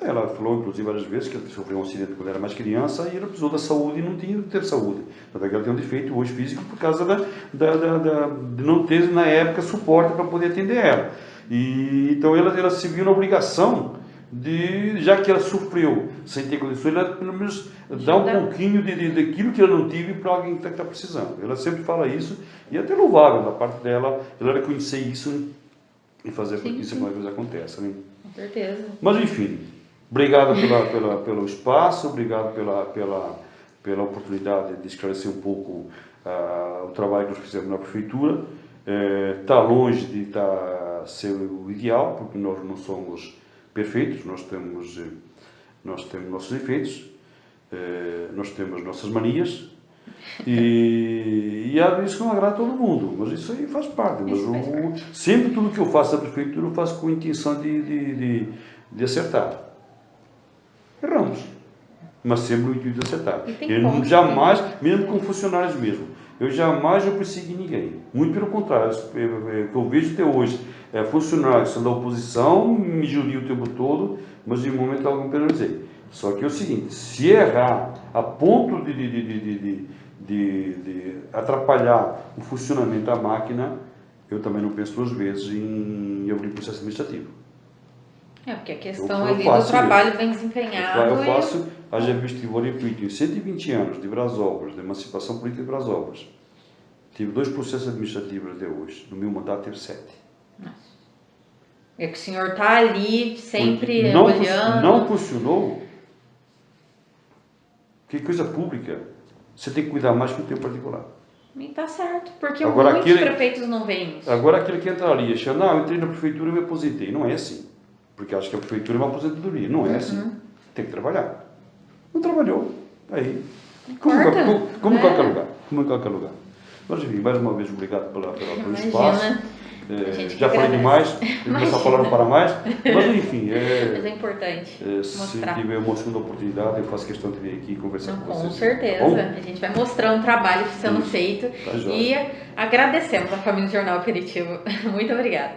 Ela falou, inclusive, várias vezes que ela sofreu um acidente quando era mais criança e ela precisou da saúde e não tinha de ter saúde. Até que ela tem um defeito hoje físico por causa de não ter, na época, suporte para poder atender ela. E então ela se viu na obrigação de, já que ela sofreu sem ter condições, ela pelo menos dar um pouquinho daquilo que ela não teve para alguém que está precisando. Ela sempre fala isso e é até louvável da parte dela, ela reconhecer isso e fazer com que isso mais vezes aconteça. Né? Com certeza. Mas enfim, obrigado pelo espaço, obrigado pela oportunidade de esclarecer um pouco o trabalho que nós fizemos na prefeitura. Está longe de ser o ideal, porque nós não somos perfeitos, nós temos nossos defeitos, nós temos nossas manias, e há isso que não agrada a todo mundo, mas isso aí faz parte. Mas sempre tudo que eu faço na prefeitura, eu faço com a intenção de acertar. Erramos, mas sempre o intuito de acertar. Eu jamais, mesmo com funcionários mesmo, eu jamais persegui ninguém. Muito pelo contrário, o que eu vejo até hoje funcionários que são da oposição, me judiam o tempo todo, mas em momento algum penalizei. Só que é o seguinte, se errar a ponto de atrapalhar o funcionamento da máquina, eu também não penso 2 vezes em abrir processo administrativo. Porque a questão Eu ali faço do trabalho isso. bem desempenhado. Eu faço a revista Ivone Pinto em 120 anos de Brasópolis, de emancipação política de Brasópolis. Tive 2 processos administrativos até hoje. No meu mandato teve 7. É que o senhor está ali sempre Não olhando. funcionou. Que coisa pública. Você tem que cuidar mais que o teu particular. E tá certo, porque Agora, muitos prefeitos não veem isso. Agora aquele que entra ali, acha, não, eu entrei na prefeitura e me aposentei. Não é assim. Porque acho que a prefeitura é uma aposentadoria. Não é assim. Tem que trabalhar. Não trabalhou. Aí. Como em qualquer lugar. Como em qualquer lugar. Mas enfim, mais uma vez, obrigado pelo espaço. Já falei demais, começar a falar não para mais, mas enfim, mas é importante mostrar. Se tiver uma segunda oportunidade, eu faço questão de vir aqui e conversar com vocês. Com certeza, a gente vai mostrando o trabalho sendo feito e agradecemos a família do Jornal Aperitivo. Muito obrigada.